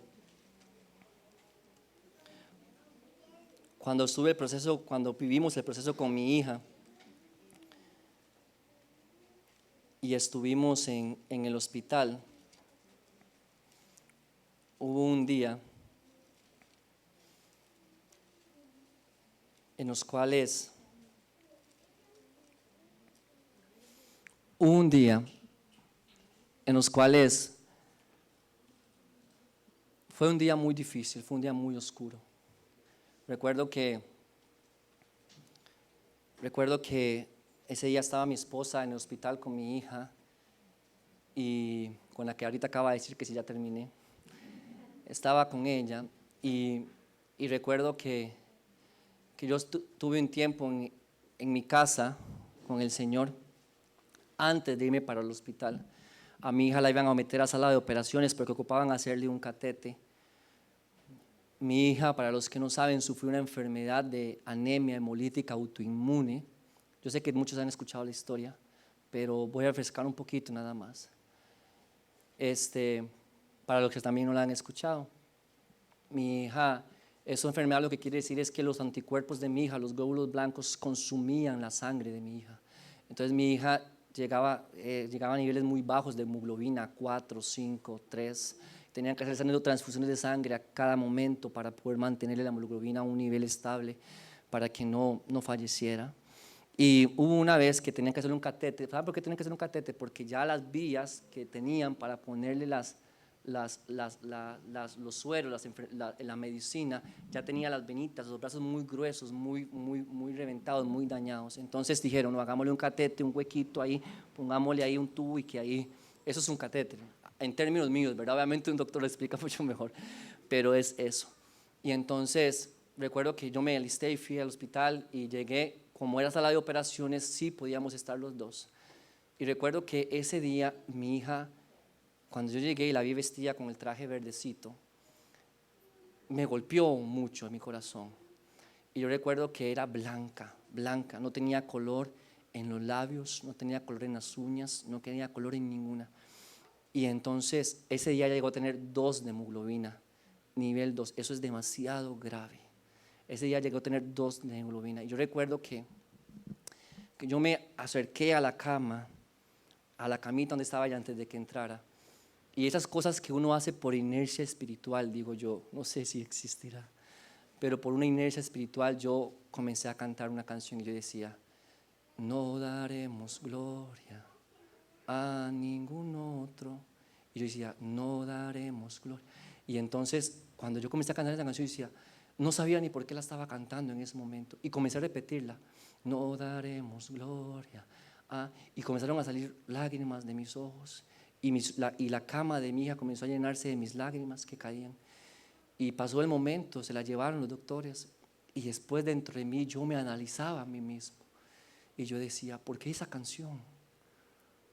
estuve cuando vivimos el proceso con mi hija y estuvimos en el hospital, hubo un día en los cuales fue un día muy difícil, fue un día muy oscuro. Recuerdo que ese día estaba mi esposa en el hospital con mi hija y con la que ahorita acaba de decir que sí, ya terminé. Estaba con ella y recuerdo que yo tuve un tiempo en mi casa con el Señor antes de irme para el hospital. A mi hija la iban a meter a sala de operaciones porque ocupaban hacerle un catete. Mi hija, para los que no saben, sufrió una enfermedad de anemia hemolítica autoinmune. Yo sé que muchos han escuchado la historia, pero voy a refrescar un poquito nada más. Para los que también no la han escuchado, mi hija, esa enfermedad lo que quiere decir es que los anticuerpos de mi hija, los glóbulos blancos, consumían la sangre de mi hija. Entonces mi hija llegaba a niveles muy bajos de hemoglobina, 4, 5, 3. Tenían que hacer transfusiones de sangre a cada momento para poder mantenerle la hemoglobina a un nivel estable para que no falleciera. Y hubo una vez que tenían que hacerle un catete. ¿Saben por qué tenían que hacer un catete? Porque ya las vías que tenían para ponerle los sueros, la medicina, ya tenía las venitas, los brazos muy gruesos, muy reventados, muy dañados. Entonces dijeron, no, hagámosle un catete, un huequito ahí, pongámosle ahí un tubo y que ahí, eso es un catete. En términos míos, ¿verdad? Obviamente un doctor lo explica mucho mejor, pero es eso. Y entonces recuerdo que yo me alisté y fui al hospital y llegué, como era sala de operaciones, sí podíamos estar los dos. Y recuerdo que ese día mi hija, cuando yo llegué y la vi vestida con el traje verdecito, me golpeó mucho en mi corazón. Y yo recuerdo que era blanca, no tenía color en los labios, no tenía color en las uñas, no tenía color en ninguna. Y entonces ese día llegó a tener 2 de hemoglobina, nivel 2, eso es demasiado grave. Ese día llegó a tener 2 de hemoglobina. Y yo recuerdo que yo me acerqué a la cama, a la camita donde estaba ella antes de que entrara. Y esas cosas que uno hace por inercia espiritual, digo yo, no sé si existirá, pero por una inercia espiritual yo comencé a cantar una canción y yo decía, no daremos gloria a ningún otro. Y yo decía, no daremos gloria. Y entonces, cuando yo comencé a cantar esa canción, yo decía, no sabía ni por qué la estaba cantando en ese momento. Y comencé a repetirla, no daremos gloria. Y comenzaron a salir lágrimas de mis ojos. Y la cama de mi hija comenzó a llenarse de mis lágrimas que caían. Y pasó el momento, se la llevaron los doctores. Y después dentro de mí yo me analizaba a mí mismo. Y yo decía, ¿por qué esa canción?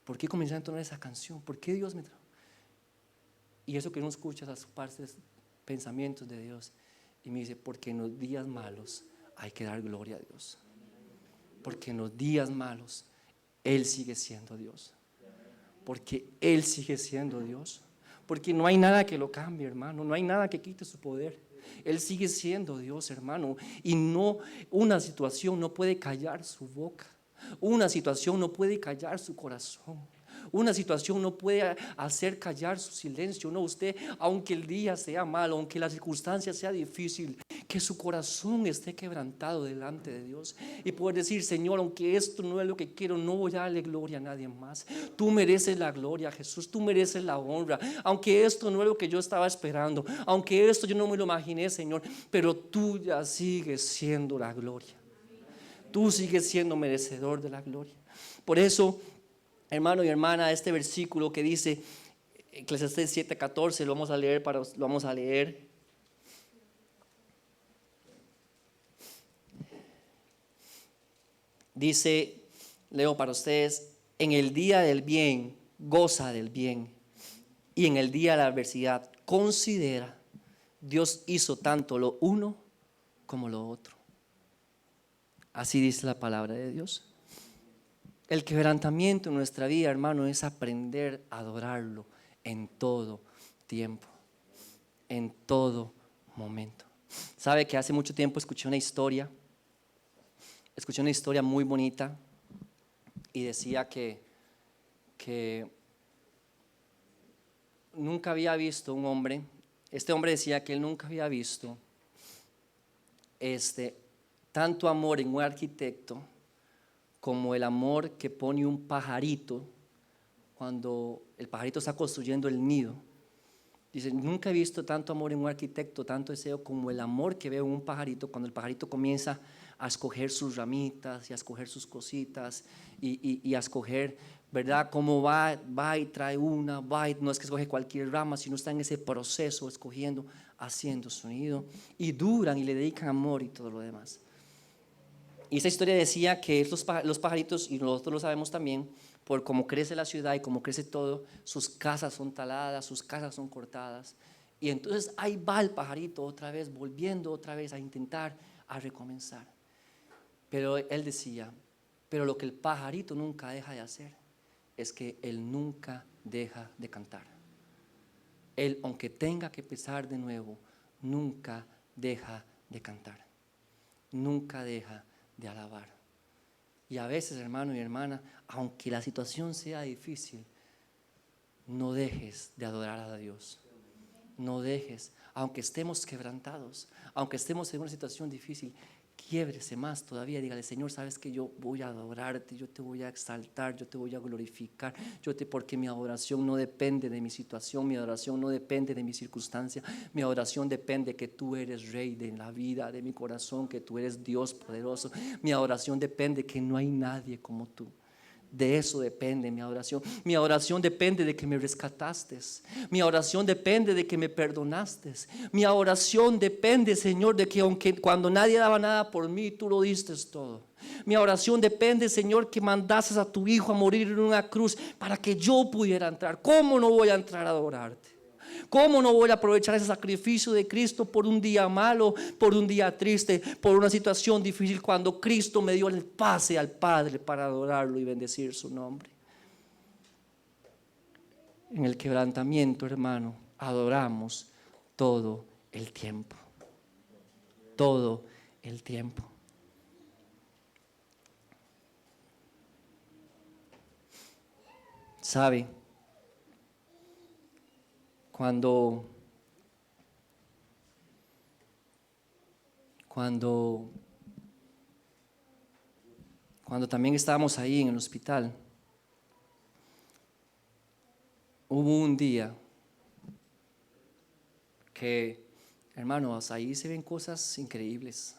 ¿Por qué comencé a entonar esa canción? ¿Por qué Dios me trajo? Y eso que no escucha esas partes, pensamientos de Dios. Y me dice, porque en los días malos hay que dar gloria a Dios. Porque en los días malos Él sigue siendo Dios. Porque Él sigue siendo Dios. Porque no hay nada que lo cambie, hermano. No hay nada que quite su poder. Él sigue siendo Dios, hermano. Y no, una situación no puede callar su boca. Una situación no puede callar su corazón. Una situación no puede hacer callar su silencio. No, usted, aunque el día sea malo, aunque la circunstancia sea difícil, que su corazón esté quebrantado delante de Dios y poder decir, Señor, aunque esto no es lo que quiero, no voy a darle gloria a nadie más. Tú mereces la gloria, Jesús, tú mereces la honra. Aunque esto no es lo que yo estaba esperando, aunque esto yo no me lo imaginé, Señor, pero tú ya sigues siendo la gloria. Tú sigues siendo merecedor de la gloria. Por eso, hermano y hermana, este versículo que dice Eclesiastés 7:14, lo vamos a leer. Dice, leo para ustedes, en el día del bien, goza del bien, y en el día de la adversidad, considera, Dios hizo tanto lo uno como lo otro. Así dice la palabra de Dios. El quebrantamiento en nuestra vida, hermano, es aprender a adorarlo en todo tiempo, en todo momento. Sabe que hace mucho tiempo escuché una historia muy bonita y decía que nunca había visto un hombre, este hombre decía que él nunca había visto tanto amor en un arquitecto como el amor que pone un pajarito cuando el pajarito está construyendo el nido. Dice, nunca he visto tanto amor en un arquitecto, tanto deseo como el amor que veo en un pajarito cuando el pajarito comienza a escoger sus ramitas y a escoger sus cositas y a escoger, ¿verdad? Cómo va y trae no es que escoge cualquier rama, sino está en ese proceso escogiendo, haciendo su nido, y duran y le dedican amor y todo lo demás. Y esa historia decía que los pajaritos, y nosotros lo sabemos también, por cómo crece la ciudad y cómo crece todo, sus casas son taladas, sus casas son cortadas. Y entonces ahí va el pajarito otra vez, volviendo otra vez a intentar, a recomenzar. Pero él decía, pero lo que el pajarito nunca deja de hacer es que él nunca deja de cantar. Él, aunque tenga que empezar de nuevo, nunca deja de cantar. Nunca deja de alabar. Y a veces, hermano y hermana, aunque la situación sea difícil, no dejes de adorar a Dios. No dejes, aunque estemos quebrantados, aunque estemos en una situación difícil, quiébrese más todavía, dígale, Señor, sabes que yo voy a adorarte, yo te voy a exaltar, yo te voy a glorificar, porque mi adoración no depende de mi situación, mi adoración no depende de mi circunstancia, mi adoración depende de que tú eres Rey de la vida, de mi corazón, que tú eres Dios poderoso, mi adoración depende de que no hay nadie como tú. De eso depende mi adoración. Mi adoración depende de que me rescataste. Mi oración depende de que me perdonaste. Mi oración depende, Señor, de que aunque cuando nadie daba nada por mí, tú lo diste todo. Mi oración depende, Señor, que mandases a tu Hijo a morir en una cruz para que yo pudiera entrar. ¿Cómo no voy a entrar a adorarte? ¿Cómo no voy a aprovechar ese sacrificio de Cristo por un día malo, por un día triste, por una situación difícil, cuando Cristo me dio el pase al Padre para adorarlo y bendecir su nombre? En el quebrantamiento, hermano, adoramos todo el tiempo. Todo el tiempo. ¿Sabe? Cuando también estábamos ahí en el hospital, hubo un día que, hermanos, ahí se ven cosas increíbles.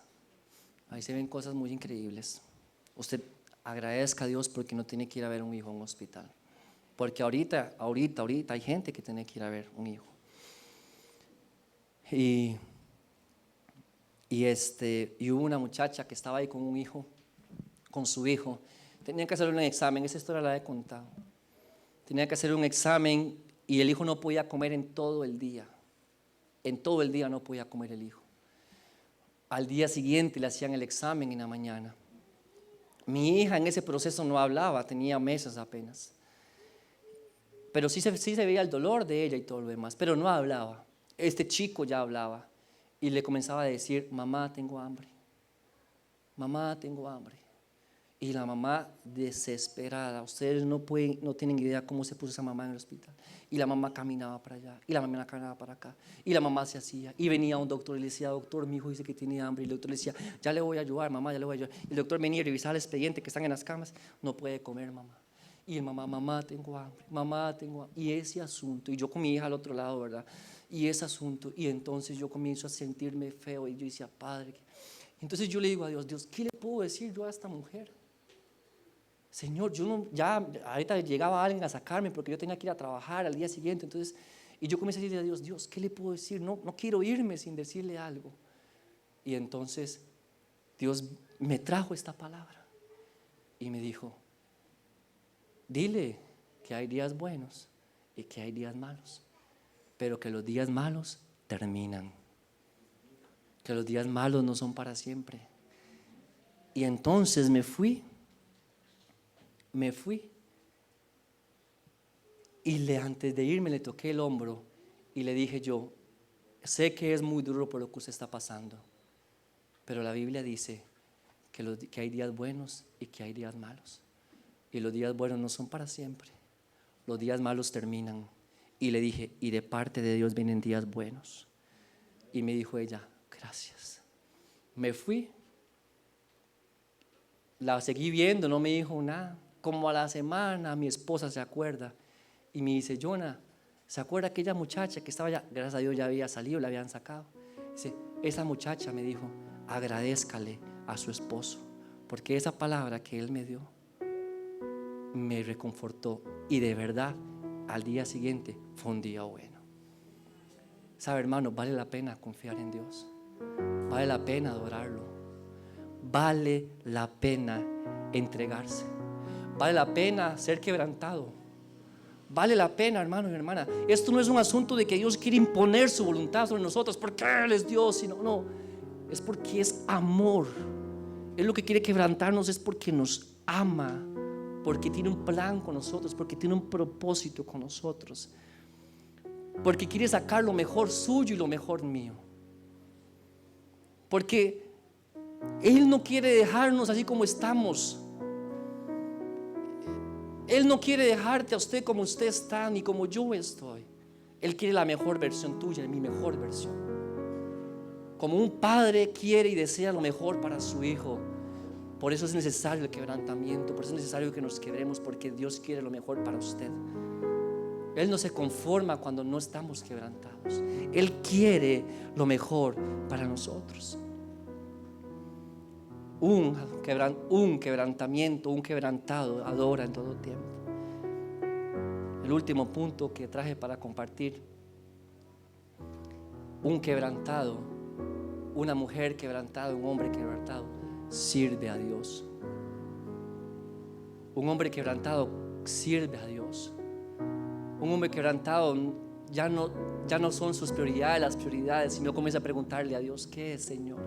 Ahí se ven cosas muy increíbles. Usted agradezca a Dios porque no tiene que ir a ver un hijo en un hospital. Porque ahorita hay gente que tiene que ir a ver un hijo. Y hubo una muchacha que estaba ahí con un hijo, con su hijo. Tenían que hacer un examen, esa historia la he contado. Tenía que hacer un examen y el hijo no podía comer en todo el día. En todo el día no podía comer el hijo. Al día siguiente le hacían el examen en la mañana. Mi hija en ese proceso no hablaba, tenía meses apenas. Pero sí se veía el dolor de ella y todo lo demás, pero no hablaba. Este chico ya hablaba y le comenzaba a decir: mamá, tengo hambre. Mamá, tengo hambre. Y la mamá desesperada, ustedes no tienen idea cómo se puso esa mamá en el hospital. Y la mamá caminaba para allá, y la mamá caminaba para acá, y la mamá se hacía, y venía un doctor y le decía: doctor, mi hijo dice que tiene hambre. Y el doctor le decía: ya le voy a ayudar, mamá, ya le voy a ayudar. Y el doctor venía y revisaba el expediente, que están en las camas: no puede comer, mamá. Y el mamá, tengo hambre, mamá, tengo hambre. Y ese asunto, y yo con mi hija al otro lado, ¿verdad? Y ese asunto, y entonces yo comienzo a sentirme feo, y yo decía: padre. Entonces yo le digo a Dios: Dios, ¿qué le puedo decir yo a esta mujer? Señor, yo no, ya ahorita llegaba alguien a sacarme porque yo tenía que ir a trabajar al día siguiente. Entonces, y yo comencé a decirle a Dios: Dios, ¿qué le puedo decir? No quiero irme sin decirle algo. Y entonces Dios me trajo esta palabra y me dijo: dile que hay días buenos y que hay días malos, pero que los días malos terminan, que los días malos no son para siempre. Y entonces me fui y antes de irme le toqué el hombro y le dije yo: sé que es muy duro por lo que usted está pasando, pero la Biblia dice que hay días buenos y que hay días malos, y los días buenos no son para siempre, los días malos terminan. Y le dije: y de parte de Dios vienen días buenos. Y me dijo ella: gracias. Me fui, la seguí viendo, no me dijo nada. Como a la semana mi esposa se acuerda y me dice: Jonah, ¿se acuerda aquella muchacha que estaba allá? Gracias a Dios ya había salido, la habían sacado. Dice: esa muchacha me dijo, agradézcale a su esposo, porque esa palabra que él me dio me reconfortó. Y de verdad, al día siguiente fue un día bueno. ¿Sabe, hermano? Vale la pena confiar en Dios, vale la pena adorarlo, vale la pena entregarse, vale la pena ser quebrantado, vale la pena, hermano y hermana. Esto no es un asunto de que Dios quiere imponer su voluntad sobre nosotros porque Él es Dios, sino, no, es porque es amor. Él lo que quiere quebrantarnos es porque nos ama, porque tiene un plan con nosotros, porque tiene un propósito con nosotros, porque quiere sacar lo mejor suyo y lo mejor mío, porque Él no quiere dejarnos así como estamos. Él no quiere dejarte a usted como usted está, ni como yo estoy. Él quiere la mejor versión tuya y mi mejor versión. Como un padre quiere y desea lo mejor para su hijo. Por eso es necesario el quebrantamiento, por eso es necesario que nos quebremos, porque Dios quiere lo mejor para usted. Él no se conforma cuando no estamos quebrantados. Él quiere lo mejor para nosotros. Un quebrantamiento, un quebrantado adora en todo tiempo. El último punto que traje para compartir: un quebrantado, una mujer quebrantada, un hombre quebrantado sirve a Dios. Un hombre quebrantado sirve a Dios. Un hombre quebrantado ya no son sus prioridades las prioridades, sino comienza a preguntarle a Dios: ¿qué es, Señor?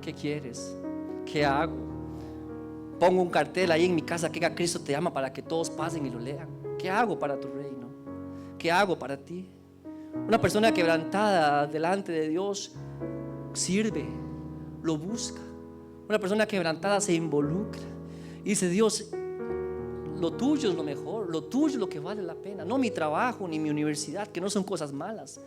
¿Qué quieres? ¿Qué hago? Pongo un cartel ahí en mi casa que diga: Cristo te ama, para que todos pasen y lo lean. ¿Qué hago para tu reino? ¿Qué hago para ti? Una persona quebrantada delante de Dios sirve, lo busca. Una persona quebrantada se involucra y dice: Dios, lo tuyo es lo mejor, lo tuyo es lo que vale la pena. No mi trabajo ni mi universidad, que no son cosas malas,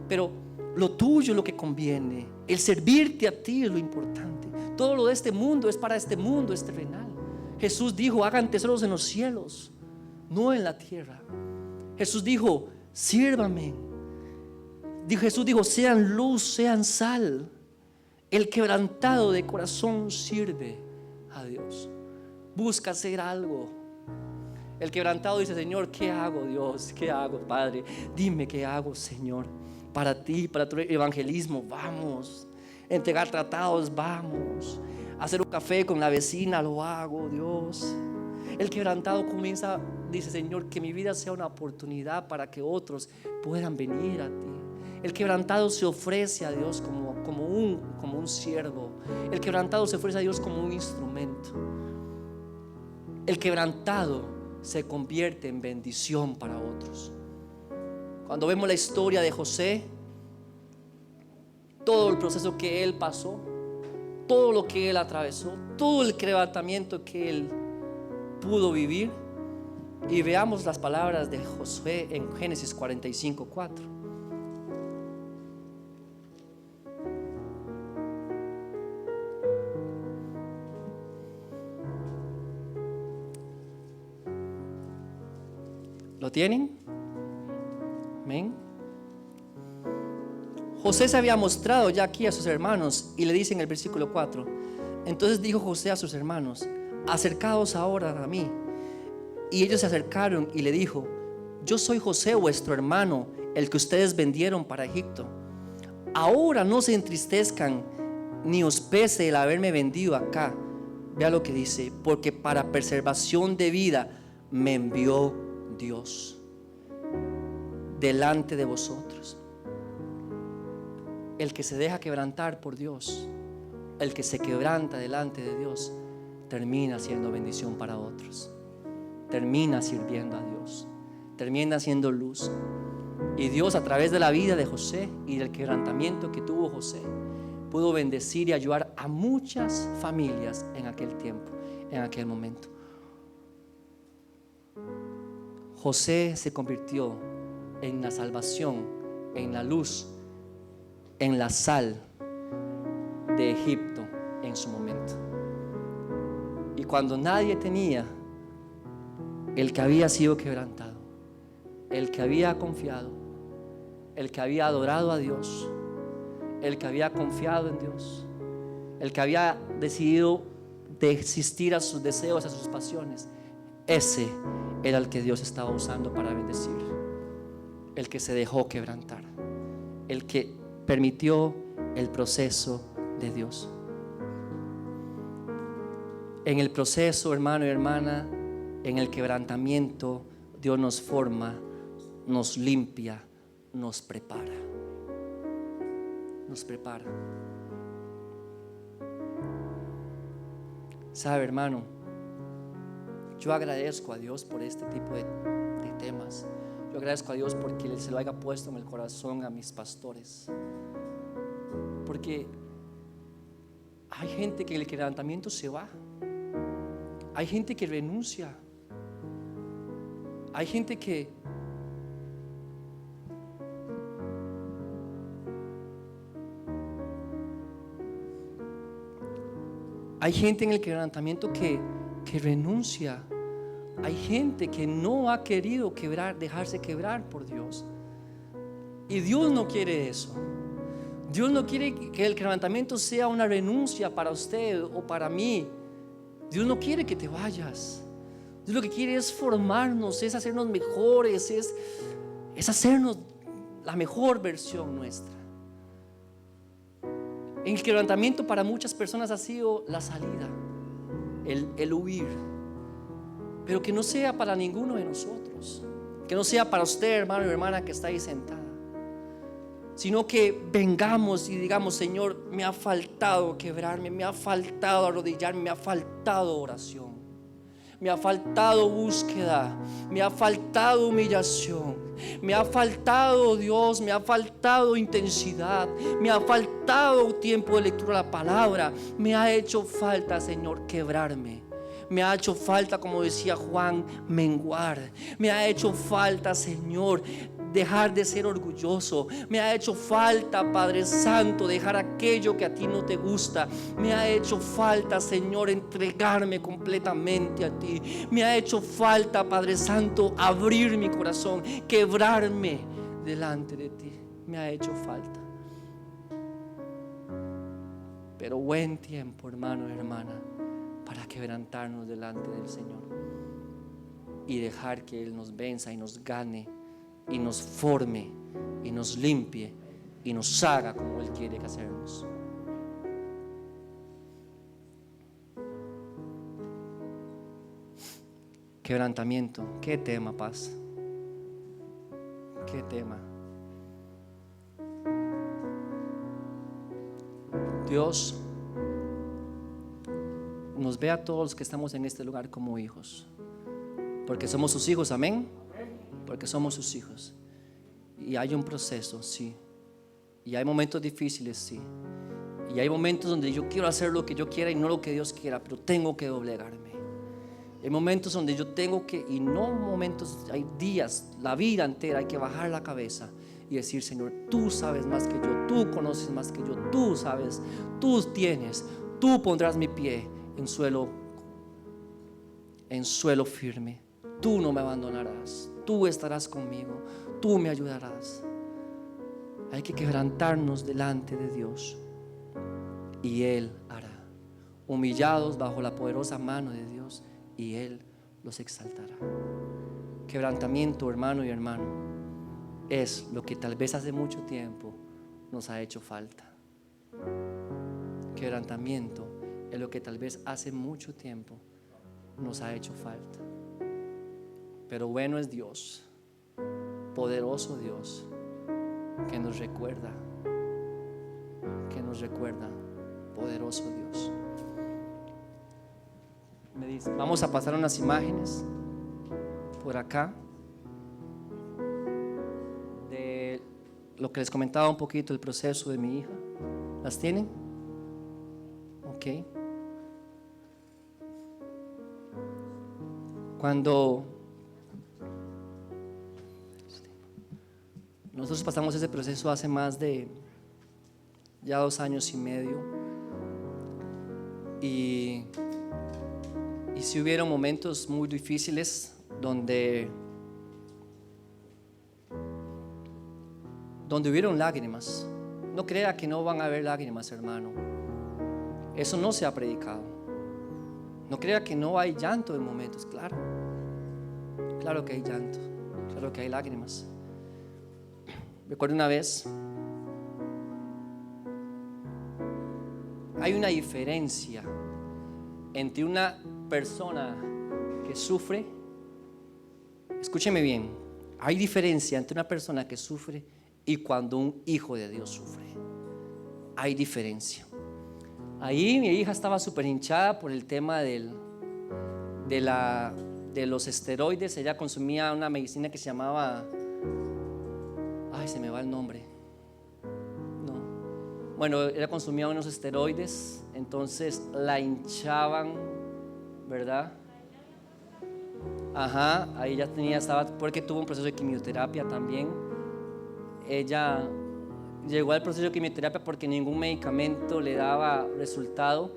pero lo tuyo es lo que conviene. El servirte a ti es lo importante. Todo lo de este mundo es para este mundo, es terrenal. Jesús dijo: hagan tesoros en los cielos, no en la tierra. Jesús dijo: sírvame. Jesús dijo: sean luz, sean sal. El quebrantado de corazón sirve a Dios, busca hacer algo. El quebrantado dice: Señor, ¿qué hago, Dios? ¿Qué hago, Padre? Dime qué hago, Señor, para ti, para tu evangelismo. Vamos. Entregar tratados, vamos. Hacer un café con la vecina, lo hago, Dios. El quebrantado comienza, dice: Señor, que mi vida sea una oportunidad para que otros puedan venir a ti. El quebrantado se ofrece a Dios como un siervo. El quebrantado se ofrece a Dios como un instrumento. El quebrantado se convierte en bendición para otros. Cuando vemos la historia de José, todo el proceso que él pasó, todo lo que él atravesó, todo el quebrantamiento que él pudo vivir, y veamos las palabras de Josué en Génesis 45:4. ¿Lo tienen? Amén. José se había mostrado ya aquí a sus hermanos, y le dice en el versículo 4: entonces dijo José a sus hermanos: acercaos ahora a mí. Y ellos se acercaron y le dijo: yo soy José, vuestro hermano, el que ustedes vendieron para Egipto. Ahora no se entristezcan ni os pese el haberme vendido acá. Vea lo que dice: porque para preservación de vida me envió Dios delante de vosotros. El que se deja quebrantar por Dios, el que se quebranta delante de Dios, termina siendo bendición para otros, termina sirviendo a Dios, termina siendo luz. Y Dios, a través de la vida de José y del quebrantamiento que tuvo José, pudo bendecir y ayudar a muchas familias en aquel tiempo, en aquel momento. José se convirtió en la salvación, en la luz, en la sal de Egipto en su momento. Y cuando nadie tenía, el que había sido quebrantado, el que había confiado, el que había adorado a Dios, el que había confiado en Dios, el que había decidido desistir a sus deseos, a sus pasiones, ese era el que Dios estaba usando para bendecir. El que se dejó quebrantar, el que permitió el proceso de Dios. En el proceso, hermano y hermana, en el quebrantamiento, Dios nos forma, nos limpia, nos prepara. Nos prepara. ¿Sabe, hermano? Yo agradezco a Dios por este tipo de temas. Yo agradezco a Dios porque se lo haya puesto en el corazón a mis pastores. Porque hay gente que en el quebrantamiento se va. Hay gente que renuncia. Hay gente que en el quebrantamiento que renuncia. Hay gente que no ha querido dejarse quebrar por Dios. Y Dios no quiere eso. Dios no quiere que el quebrantamiento sea una renuncia para usted o para mí. Dios no quiere que te vayas. Dios lo que quiere es formarnos, es hacernos mejores, es hacernos la mejor versión nuestra. El quebrantamiento para muchas personas ha sido la salida, el huir. Pero que no sea para ninguno de nosotros, que no sea para usted, hermano y hermana, que está ahí sentada, sino que vengamos y digamos: Señor, me ha faltado quebrarme, me ha faltado arrodillarme, me ha faltado oración, me ha faltado búsqueda, me ha faltado humillación, me ha faltado, Dios, me ha faltado intensidad, me ha faltado tiempo de lectura de la palabra, me ha hecho falta, Señor, quebrarme. Me ha hecho falta, como decía Juan, menguar. Me ha hecho falta, Señor, dejar de ser orgulloso. Me ha hecho falta, Padre Santo, dejar aquello que a ti no te gusta. Me ha hecho falta, Señor, entregarme completamente a ti. Me ha hecho falta, Padre Santo, abrir mi corazón, quebrarme delante de ti. Me ha hecho falta. Pero buen tiempo, hermano y hermana, para quebrantarnos delante del Señor y dejar que Él nos venza y nos gane y nos forme y nos limpie y nos haga como Él quiere que hacemos. Quebrantamiento, qué tema, paz, qué tema. Dios nos ve a todos los que estamos en este lugar como hijos, porque somos sus hijos, amén. Porque somos sus hijos. Y hay un proceso, sí. Y hay momentos difíciles, sí. Y hay momentos donde yo quiero hacer lo que yo quiera y no lo que Dios quiera, pero tengo que doblegarme. Hay momentos donde yo tengo que, y no momentos, hay días, la vida entera hay que bajar la cabeza y decir: Señor, tú sabes más que yo, tú conoces más que yo, tú sabes, tú tienes, tú pondrás mi pie en suelo firme. Tú no me abandonarás. Tú estarás conmigo, tú me ayudarás. Hay que quebrantarnos delante de Dios y Él hará. Humillados bajo la poderosa mano de Dios y Él los exaltará. Quebrantamiento, hermano y hermano, es lo que tal vez hace mucho tiempo nos ha hecho falta. Quebrantamiento es lo que tal vez hace mucho tiempo nos ha hecho falta. Pero bueno es Dios, poderoso Dios, que nos recuerda, poderoso Dios. Me dice, vamos a pasar unas imágenes por acá de lo que les comentaba un poquito, el proceso de mi hija. ¿Las tienen? Ok. Cuando nosotros pasamos ese proceso hace más de ya 2 años y medio, y sí hubieron momentos muy difíciles donde hubieron lágrimas. No crea que no van a haber lágrimas, hermano. Eso no se ha predicado. No crea que no hay llanto en momentos. Claro que hay llanto, claro que hay lágrimas. Recuerdo una vez, hay una diferencia entre una persona que sufre. Escúcheme bien, hay diferencia entre una persona que sufre y cuando un hijo de Dios sufre. Hay diferencia. Ahí mi hija estaba súper hinchada por el tema de los esteroides. Ella consumía una medicina que se llamaba, se me va el nombre. No. Bueno, ella consumía unos esteroides, entonces la hinchaban, ¿verdad? Ajá, ahí ya estaba, porque tuvo un proceso de quimioterapia también. Ella llegó al proceso de quimioterapia porque ningún medicamento le daba resultado.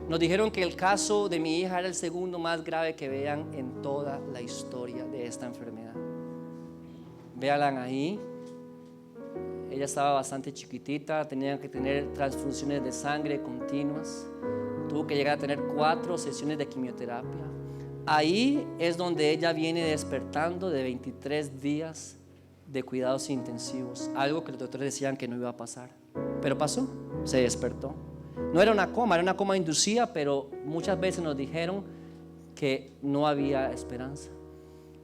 Nos dijeron que el caso de mi hija era el segundo más grave que vean en toda la historia de esta enfermedad. Véanla ahí. Ella estaba bastante chiquitita, tenía que tener transfusiones de sangre continuas. Tuvo que llegar a tener 4 sesiones de quimioterapia. Ahí es donde ella viene despertando de 23 días de cuidados intensivos, algo que los doctores decían que no iba a pasar, pero pasó, se despertó. No era una coma, era una coma inducida, pero muchas veces nos dijeron que no había esperanza.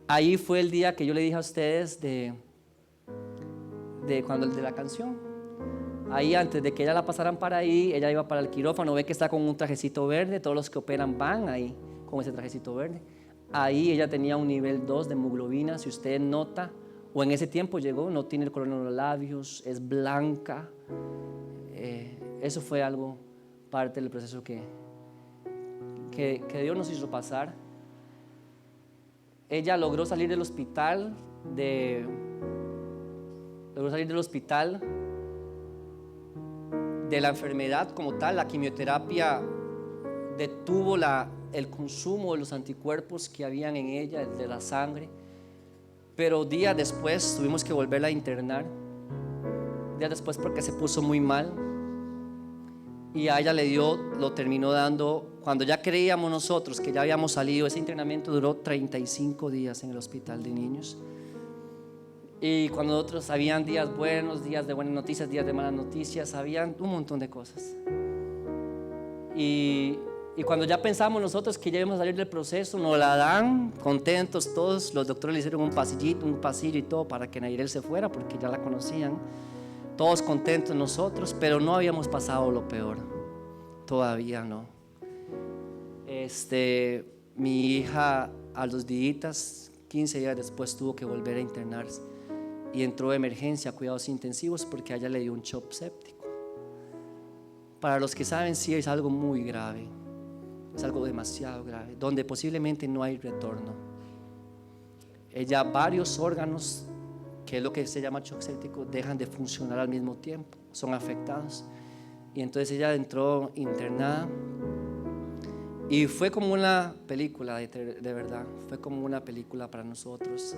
Ahí fue el día que yo le dije a ustedes de cuando el de la canción. Ahí, antes de que ella la pasaran para ahí, ella iba para el quirófano. Ve que está con un trajecito verde, todos los que operan van ahí con ese trajecito verde. Ahí ella tenía un nivel 2 de hemoglobina. Si usted nota, o en ese tiempo llegó, no tiene el color en los labios, es blanca. Eso fue algo, parte del proceso que que Dios nos hizo pasar. Ella logró salir del hospital de la enfermedad como tal. La quimioterapia detuvo el consumo de los anticuerpos que habían en ella, de la sangre. Pero días después tuvimos que volverla a internar. Días después porque se puso muy mal. Y a ella lo terminó dando cuando ya creíamos nosotros que ya habíamos salido. Ese internamiento duró 35 días en el hospital de niños. Y cuando nosotros habían días buenos, días de buenas noticias, días de malas noticias, habían un montón de cosas. Y cuando ya pensamos nosotros que ya íbamos a salir del proceso, nos la dan contentos todos. Los doctores le hicieron un pasillo y todo para que Nairel se fuera porque ya la conocían. Todos contentos nosotros, pero no habíamos pasado lo peor. Todavía no. Mi hija a los días, 15 días después, tuvo que volver a internarse y entró de emergencia a cuidados intensivos porque a ella le dio un shock séptico. Para los que saben, sí es algo muy grave, es algo demasiado grave, donde posiblemente no hay retorno. Ella, varios órganos, que es lo que se llama shock séptico, dejan de funcionar al mismo tiempo, son afectados. Y entonces ella entró internada y fue como una película, de verdad, fue como una película para nosotros.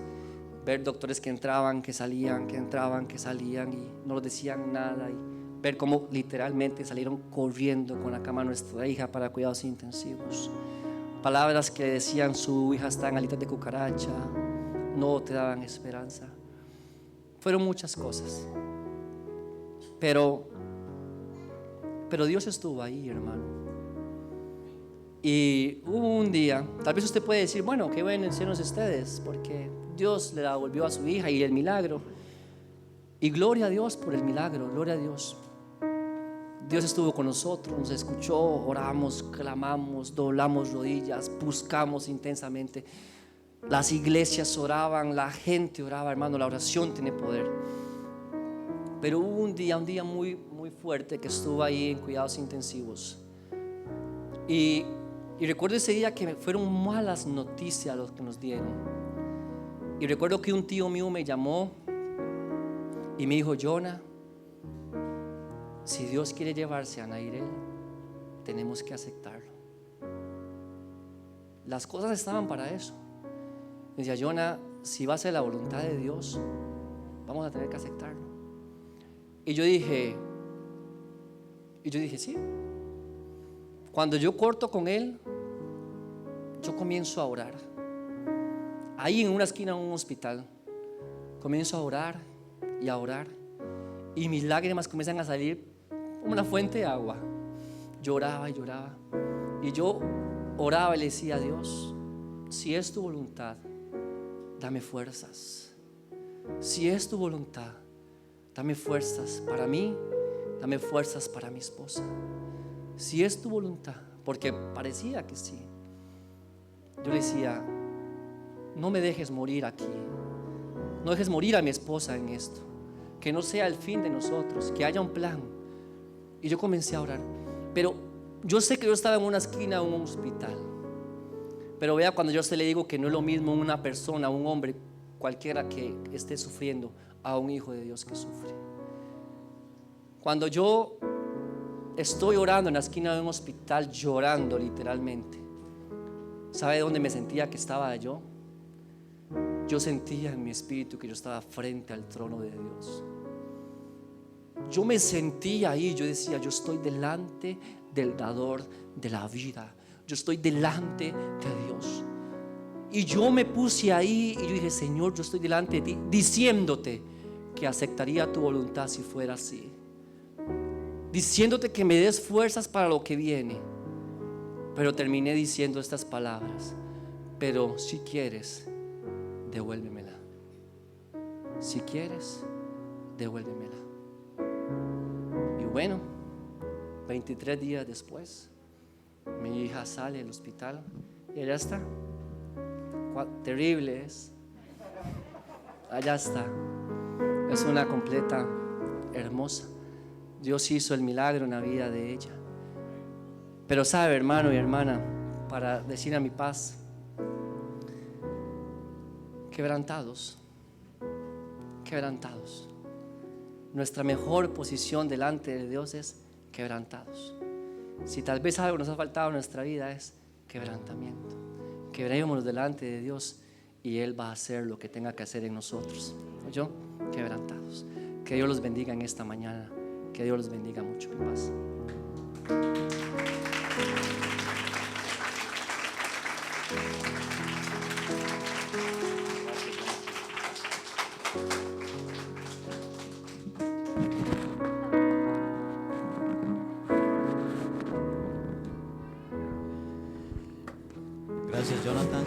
Ver doctores que entraban, que salían, que entraban, que salían y no nos decían nada, y ver cómo literalmente salieron corriendo con la cama a nuestra hija para cuidados intensivos. Palabras que decían: su hija está en alitas de cucaracha, no te daban esperanza. Fueron muchas cosas, pero Dios estuvo ahí, hermano. Y hubo un día, tal vez usted puede decir: bueno, qué bendiciones ustedes, porque Dios le devolvió a su hija y el milagro. Y gloria a Dios por el milagro, gloria a Dios. Dios estuvo con nosotros, nos escuchó, oramos, clamamos, doblamos rodillas, buscamos intensamente. Las iglesias oraban, la gente oraba, hermano, la oración tiene poder. Pero hubo un día muy, muy fuerte que estuvo ahí en cuidados intensivos. Y recuerdo ese día que fueron malas noticias los que nos dieron. Y recuerdo que un tío mío me llamó y me dijo: Jonah, si Dios quiere llevarse a Nairel, tenemos que aceptarlo. Las cosas estaban para eso. Me decía: Jonah, si va a ser la voluntad de Dios, vamos a tener que aceptarlo. Y yo dije sí. Cuando yo corto con él, yo comienzo a orar. Ahí en una esquina de un hospital, comienzo a orar y a orar. Y mis lágrimas comienzan a salir como una fuente de agua. Lloraba y lloraba. Y yo oraba y le decía: Dios, si es tu voluntad, dame fuerzas. Si es tu voluntad, dame fuerzas para mí, dame fuerzas para mi esposa. Si es tu voluntad, porque parecía que sí. Yo le decía: no me dejes morir aquí, no dejes morir a mi esposa en esto, que no sea el fin de nosotros, que haya un plan. Y yo comencé a orar, pero yo sé que yo estaba en una esquina de un hospital. Pero vea, cuando yo se le digo que no es lo mismo una persona, un hombre cualquiera que esté sufriendo, a un hijo de Dios que sufre. Cuando yo estoy orando en la esquina de un hospital, llorando literalmente, ¿sabe dónde me sentía que estaba yo? Yo sentía en mi espíritu que yo estaba frente al trono de Dios. Yo me sentía ahí, yo decía: yo estoy delante del dador de la vida, yo estoy delante de Dios. Y yo me puse ahí y yo dije: Señor, yo estoy delante de ti, diciéndote que aceptaría tu voluntad si fuera así, diciéndote que me des fuerzas para lo que viene. Pero terminé diciendo estas palabras: pero si quieres, devuélvemela. Si quieres, devuélvemela. Y bueno, 23 días después, mi hija sale del hospital y allá está. Terrible es. Allá está. Es una completa hermosa. Dios hizo el milagro en la vida de ella. Pero sabe, hermano y hermana, para decir a mi paz: quebrantados, quebrantados. Nuestra mejor posición delante de Dios es quebrantados. Si tal vez algo nos ha faltado en nuestra vida, es quebrantamiento. Quebrémonos delante de Dios y Él va a hacer lo que tenga que hacer en nosotros. ¿Oyó? Quebrantados. Que Dios los bendiga en esta mañana. Que Dios los bendiga mucho. En paz. Gracias, Jonathan.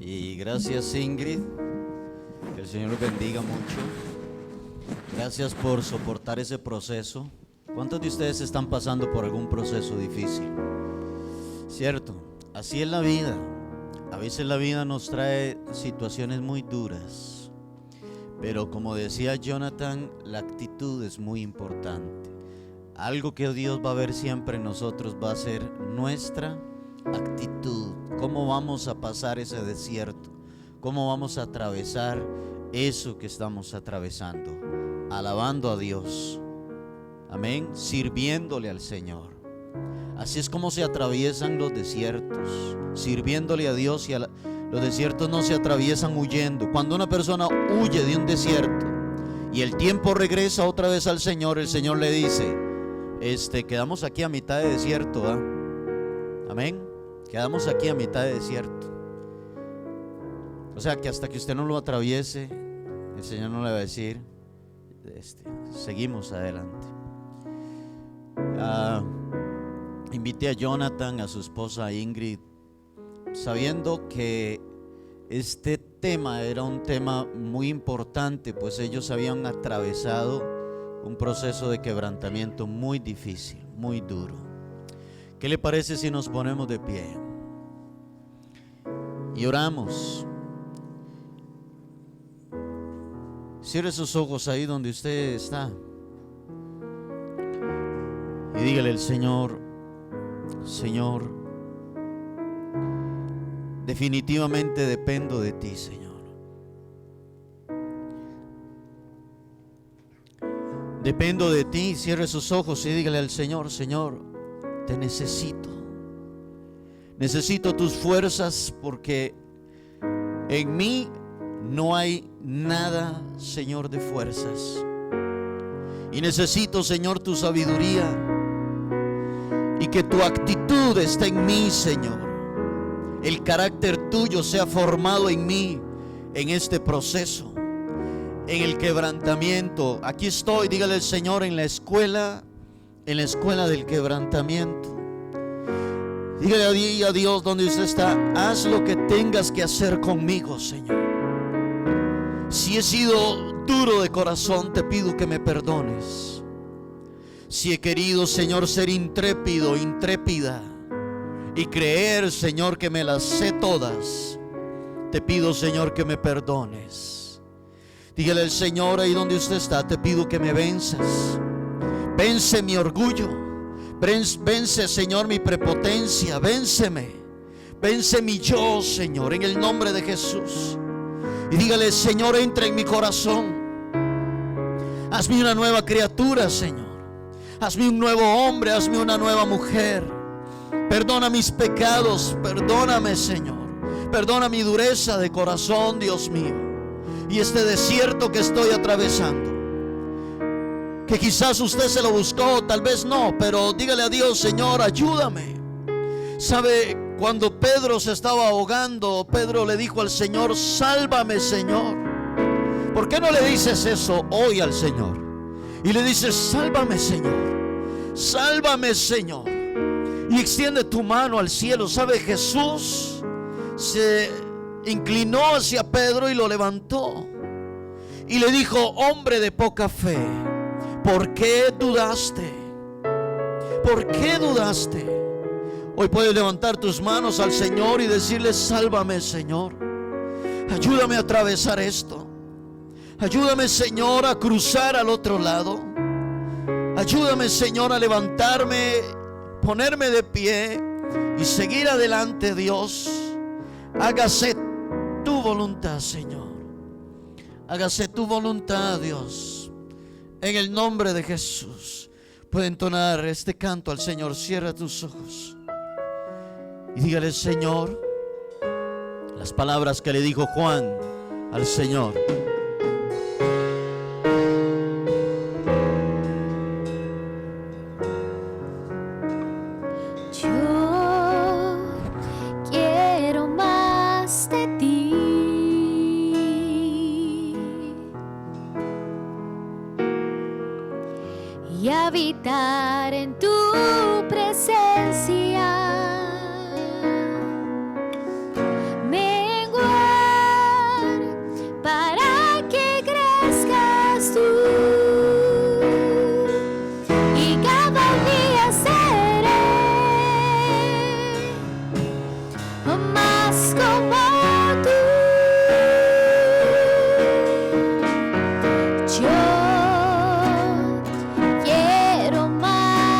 Y gracias, Ingrid. Que el Señor los bendiga mucho. Gracias por soportar ese proceso. ¿Cuántos de ustedes están pasando por algún proceso difícil? Cierto, así es la vida. A veces la vida nos trae situaciones muy duras. Pero como decía Jonathan, la actitud es muy importante. Algo que Dios va a ver siempre en nosotros va a ser nuestra actitud. ¿Cómo vamos a pasar ese desierto? ¿Cómo vamos a atravesar eso que estamos atravesando? Alabando a Dios. Amén. Sirviéndole al Señor. Así es como se atraviesan los desiertos. Sirviéndole a Dios. Los desiertos no se atraviesan huyendo. Cuando una persona huye de un desierto y el tiempo regresa otra vez al Señor, el Señor le dice: quedamos aquí a mitad de desierto, ¿ah? Amén. Quedamos aquí a mitad de desierto. O sea que hasta que usted no lo atraviese, el Señor no le va a decir: seguimos adelante. Invité a Jonathan, a su esposa Ingrid, sabiendo que este tema era un tema muy importante, pues ellos habían atravesado un proceso de quebrantamiento muy difícil, muy duro. ¿Qué le parece si nos ponemos de pie y oramos? Cierre sus ojos ahí donde usted está y dígale al Señor: Señor, definitivamente dependo de ti, Señor. Dependo de ti. Cierre sus ojos y dígale al Señor: Señor, te necesito. Necesito tus fuerzas, porque en mí no hay nada, Señor, de fuerzas. Y necesito, Señor, tu sabiduría, y que tu actitud esté en mí, Señor. El carácter tuyo sea formado en mí, en este proceso, en el quebrantamiento. Aquí estoy, dígale al Señor, en la escuela del quebrantamiento. Dígale a Dios donde usted está: haz lo que tengas que hacer conmigo, Señor. Si he sido duro de corazón, te pido que me perdones. Si he querido, Señor, ser intrépido, intrépida, y creer, Señor, que me las sé todas, te pido, Señor, que me perdones. Dígale al Señor ahí donde usted está: te pido que me venzas. Vence mi orgullo. Vence, Señor, mi prepotencia. Vénceme. Vence mi yo, Señor, en el nombre de Jesús. Y dígale: Señor, entra en mi corazón. Hazme una nueva criatura, Señor. Hazme un nuevo hombre, hazme una nueva mujer. Perdona mis pecados, perdóname, Señor. Perdona mi dureza de corazón, Dios mío. Y este desierto que estoy atravesando, que quizás usted se lo buscó, tal vez no, pero dígale a Dios: Señor, ayúdame. ¿Sabe? Cuando Pedro se estaba ahogando, Pedro le dijo al Señor: sálvame, Señor. ¿Por qué no le dices eso hoy al Señor? Y le dices: sálvame, Señor. Sálvame, Señor. Y extiende tu mano al cielo. ¿Sabe? Jesús se inclinó hacia Pedro y lo levantó. Y le dijo: hombre de poca fe, ¿por qué dudaste? ¿Por qué dudaste? Hoy puedes levantar tus manos al Señor y decirle: sálvame, Señor. Ayúdame a atravesar esto. Ayúdame, Señor, a cruzar al otro lado. Ayúdame, Señor, a levantarme, ponerme de pie y seguir adelante, Dios. Hágase tu voluntad, Señor. Hágase tu voluntad, Dios. En el nombre de Jesús. Puede entonar este canto al Señor. Cierra tus ojos y dígale, Señor, las palabras que le dijo Juan al Señor. Y habitar en tu presencia, menguar para que crezcas tú, y cada día seré más como tú. Yo quiero más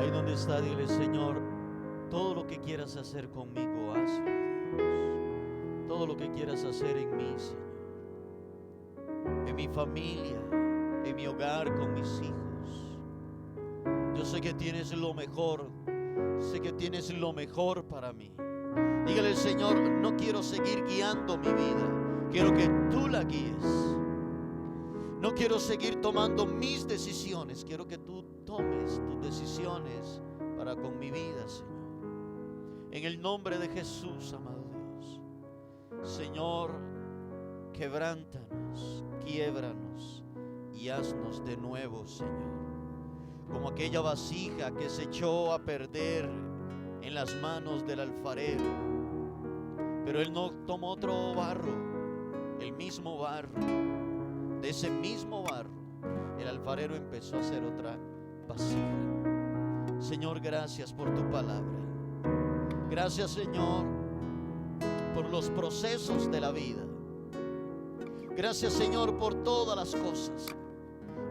Ahí donde está, dile: Señor, todo lo que quieras hacer conmigo, hazlo, Dios. Todo lo que quieras hacer en mí, Señor. En mi familia, en mi hogar, con mis hijos. Yo sé que tienes lo mejor. Sé que tienes lo mejor para mí. Dígale al Señor: no quiero seguir guiando mi vida. Quiero que tú la guíes. No quiero seguir tomando mis decisiones. Quiero que tú tomes tus decisiones para con mi vida, Señor. En el nombre de Jesús, amado Dios. Señor, quebrántanos, quiébranos y haznos de nuevo, Señor. Como aquella vasija que se echó a perder en las manos del alfarero. Pero él no tomó otro barro, el mismo barro. De ese mismo barro, el alfarero empezó a hacer otra vasija. Señor, gracias por tu palabra. Gracias, Señor, por los procesos de la vida. Gracias, Señor, por todas las cosas.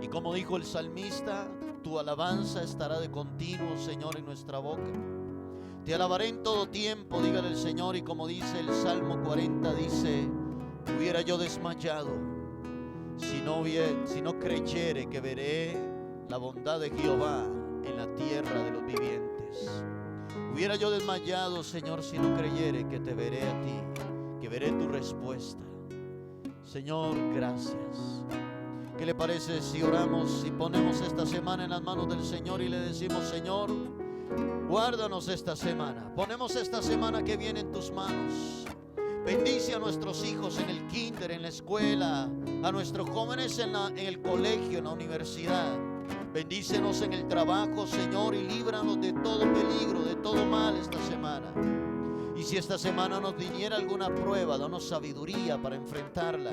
Y como dijo el salmista, tu alabanza estará de continuo, Señor, en nuestra boca. Te alabaré en todo tiempo, dígale el Señor. Y como dice el Salmo 40, dice: hubiera yo desmayado si no creyere que veré la bondad de Jehová en la tierra de los vivientes. Hubiera yo desmayado, Señor, si no creyere que te veré a ti, que veré tu respuesta. Señor, gracias. ¿Qué le parece si oramos y ponemos esta semana en las manos del Señor y le decimos: Señor, guárdanos esta semana? Ponemos esta semana que viene en tus manos. Bendice a nuestros hijos en el kinder, en la escuela, a nuestros jóvenes en el colegio, en la universidad. Bendícenos en el trabajo, Señor, y líbranos de todo peligro, de todo mal esta semana. Y si esta semana nos viniera alguna prueba, danos sabiduría para enfrentarla.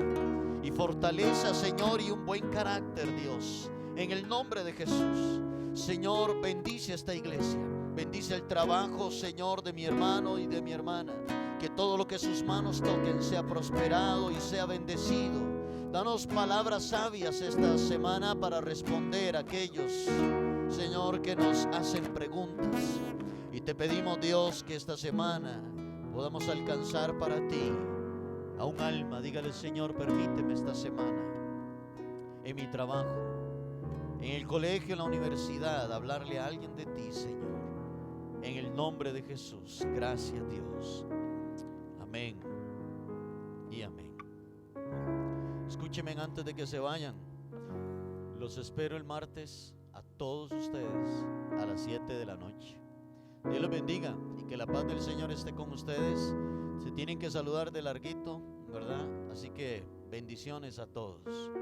Y fortaleza, Señor, y un buen carácter, Dios. En el nombre de Jesús. Señor, bendice a esta iglesia. Bendice el trabajo, Señor, de mi hermano y de mi hermana. Que todo lo que sus manos toquen sea prosperado y sea bendecido. Danos palabras sabias esta semana para responder a aquellos, Señor, que nos hacen preguntas. Y te pedimos, Dios, que esta semana podamos alcanzar para ti a un alma. Dígale: Señor, permíteme esta semana en mi trabajo, en el colegio, en la universidad, hablarle a alguien de ti, Señor. En el nombre de Jesús. Gracias, Dios. Amén y amén. Escúchenme antes de que se vayan. Los espero el martes a todos ustedes a las 7 de la noche. Dios los bendiga y que la paz del Señor esté con ustedes. Se tienen que saludar de larguito, ¿verdad? Así que bendiciones a todos.